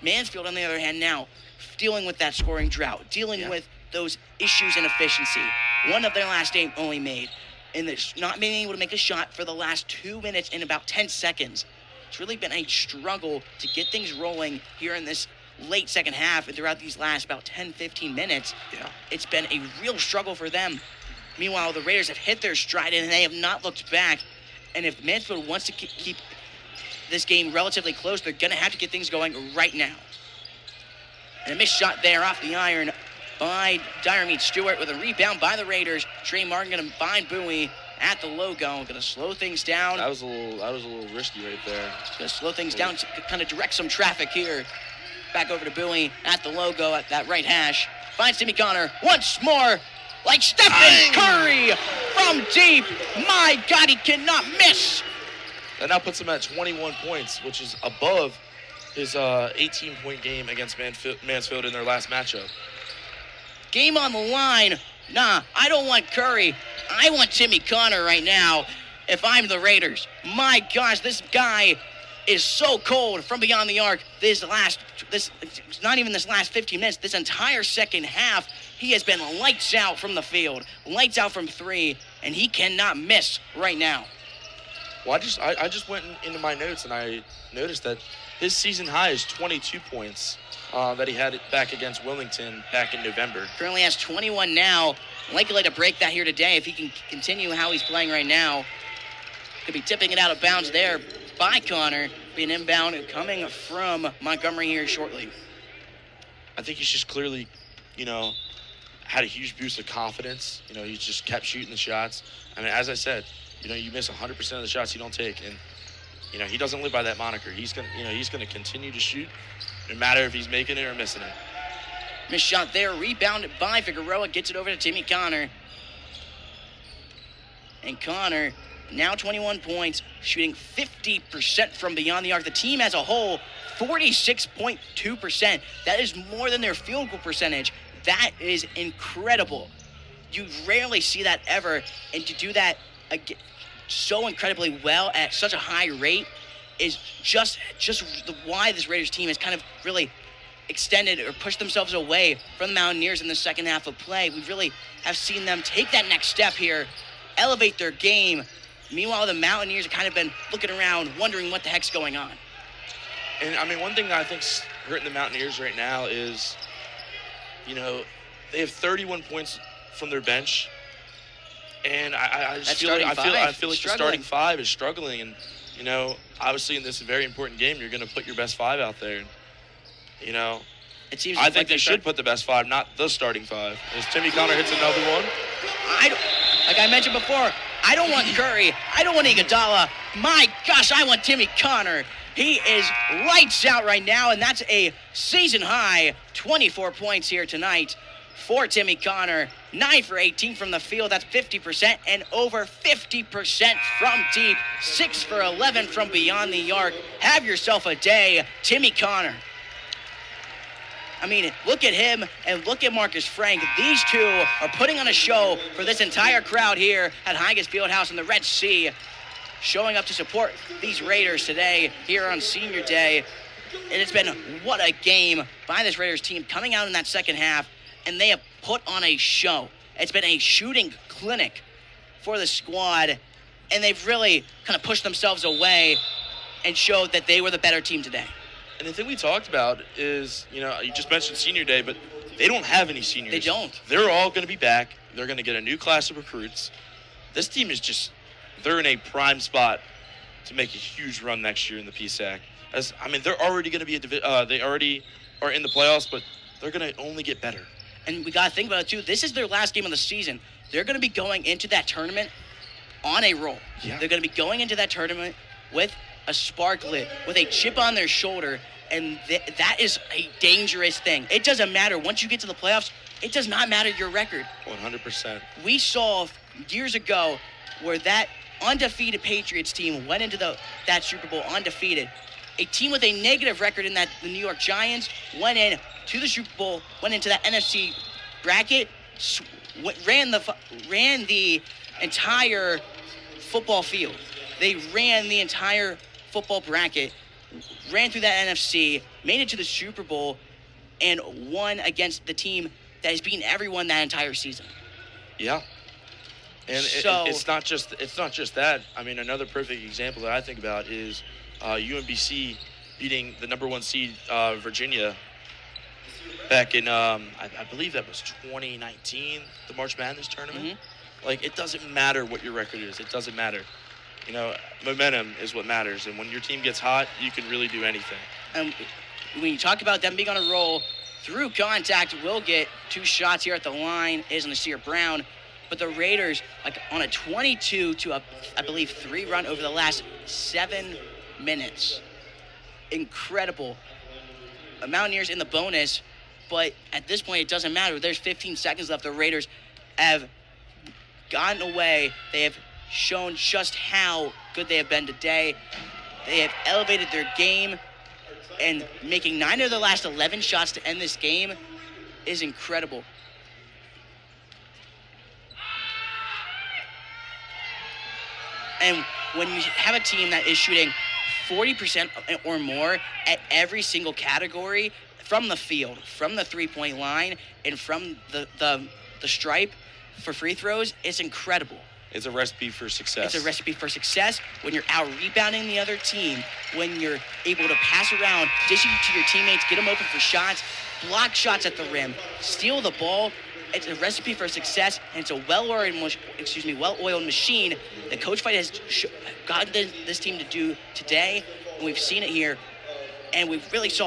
Mansfield, on the other hand, now dealing with that scoring drought, dealing with those issues in efficiency. 1 of their last 8 only made. and not being able to make a shot for the last 2 minutes and about 10 seconds. It's really been a struggle to get things rolling here in this late second half and throughout these last about 10, 15 minutes. Yeah. It's been a real struggle for them. Meanwhile, the Raiders have hit their stride and they have not looked back. And if Mansfield wants to keep this game relatively close, they're going to have to get things going right now. And a missed shot there off the iron by Diarmead Stewart with a rebound by the Raiders. Trey Martin going to find Bowie at the logo. Going to slow things down. That was a little risky right there. Going to slow things down to kind of direct some traffic here. Back over to Bowie at the logo at that right hash. Finds Timmy Connor once more. Like Stephen Curry from deep. My God, he cannot miss. That now puts him at 21 points, which is above his 18-point game against Mansfield in their last matchup. Game on the line. Nah, I don't want Curry. I want Timmy Connor right now if I'm the Raiders. My gosh, this guy is so cold from beyond the arc. Not even this last 15 minutes, this entire second half, he has been lights out from the field, lights out from three, and he cannot miss right now. Well, I just went into my notes and I noticed that his season high is 22 points that he had back against Wilmington back in November. Currently has 21 now. Likely to break that here today if he can continue how he's playing right now. Could be tipping it out of bounds there by Connor. Be an inbound coming from Montgomery here shortly. I think he's just clearly, had a huge boost of confidence. He just kept shooting the shots. I mean, as I said, you miss 100% of the shots you don't take, and he doesn't live by that moniker. He's gonna continue to shoot, no matter if he's making it or missing it. Missed shot there, rebounded by Figueroa, gets it over to Timmy Connor. And Connor, now 21 points, shooting 50% from beyond the arc. The team as a whole, 46.2%. That is more than their field goal percentage. That is incredible. You rarely see that ever, and to do that again, so incredibly well at such a high rate is just why this Raiders team has kind of really extended or pushed themselves away from the Mountaineers in the second half of play. We really have seen them take that next step here, elevate their game. Meanwhile, the Mountaineers have kind of been looking around, wondering what the heck's going on. And, I mean, one thing that I think's hurting the Mountaineers right now is, they have 31 points from their bench. And I feel like the starting five is struggling. And, obviously in this very important game, you're going to put your best five out there. It seems I think they should put the best five, not the starting five. As Timmy Connor hits another one. Like I mentioned before, I don't want Curry. I don't want Iguodala. My gosh, I want Timmy Connor. He is lights out right now, and that's a season high 24 points here tonight for Timmy Connor. 9 for 18 from the field, that's 50%, and over 50% from deep. 6 for 11 from beyond the arc. Have yourself a day, Timmy Connor. I mean, look at him and look at Marcus Frank. These two are putting on a show for this entire crowd here at Higas Fieldhouse in the Red Sea, showing up to support these Raiders today here on Senior Day. And it's been what a game by this Raiders team coming out in that second half, and they have put on a show. It's been a shooting clinic for the squad, and they've really kind of pushed themselves away and showed that they were the better team today. And the thing we talked about is, you just mentioned Senior Day, but they don't have any seniors. They don't. They're all going to be back. They're going to get a new class of recruits. This team is they're in a prime spot to make a huge run next year in the PSAC. They're already going to be they already are in the playoffs, but they're going to only get better. And we got to think about it, too. This is their last game of the season. They're going to be going into that tournament on a roll. Yeah. They're going to be going into that tournament with a spark lit, with a chip on their shoulder, and that is a dangerous thing. It doesn't matter. Once you get to the playoffs, it does not matter your record. 100%. We saw years ago where that undefeated Patriots team went into that Super Bowl undefeated. A team with a negative record in the New York Giants went in to the Super Bowl, went into that NFC bracket, ran the entire football field. They ran the entire football bracket, ran through that NFC, made it to the Super Bowl, and won against the team that has beaten everyone that entire season. Yeah. And it's not just that. I mean, another perfect example that I think about is UMBC beating the number 1 seed Virginia back in I believe that was 2019, the March Madness tournament. Mm-hmm. Like, it doesn't matter what your record is. It doesn't matter. You know, momentum is what matters. And when your team gets hot, you can really do anything. And when you talk about them being on a roll, through contact, will get 2 shots here at the line, is Nasir Brown. But the Raiders, like, on a 22 to I believe 3 run over the last 7 minutes. Incredible. Mountaineers in the bonus, but at this point it doesn't matter. There's 15 seconds left. The Raiders have gotten away. They have shown just how good they have been today. They have elevated their game, and making 9 of the last 11 shots to end this game is incredible. And when you have a team that is shooting 40% or more at every single category, from the field, from the three-point line, and from the stripe for free throws, it's incredible. It's a recipe for success. It's a recipe for success when you're out-rebounding the other team, when you're able to pass around, dish it to your teammates, get them open for shots, block shots at the rim, steal the ball. It's a recipe for success, and it's a well-oiled machine that Coach Fight has gotten this team to do today, and we've seen it here, and we've really saw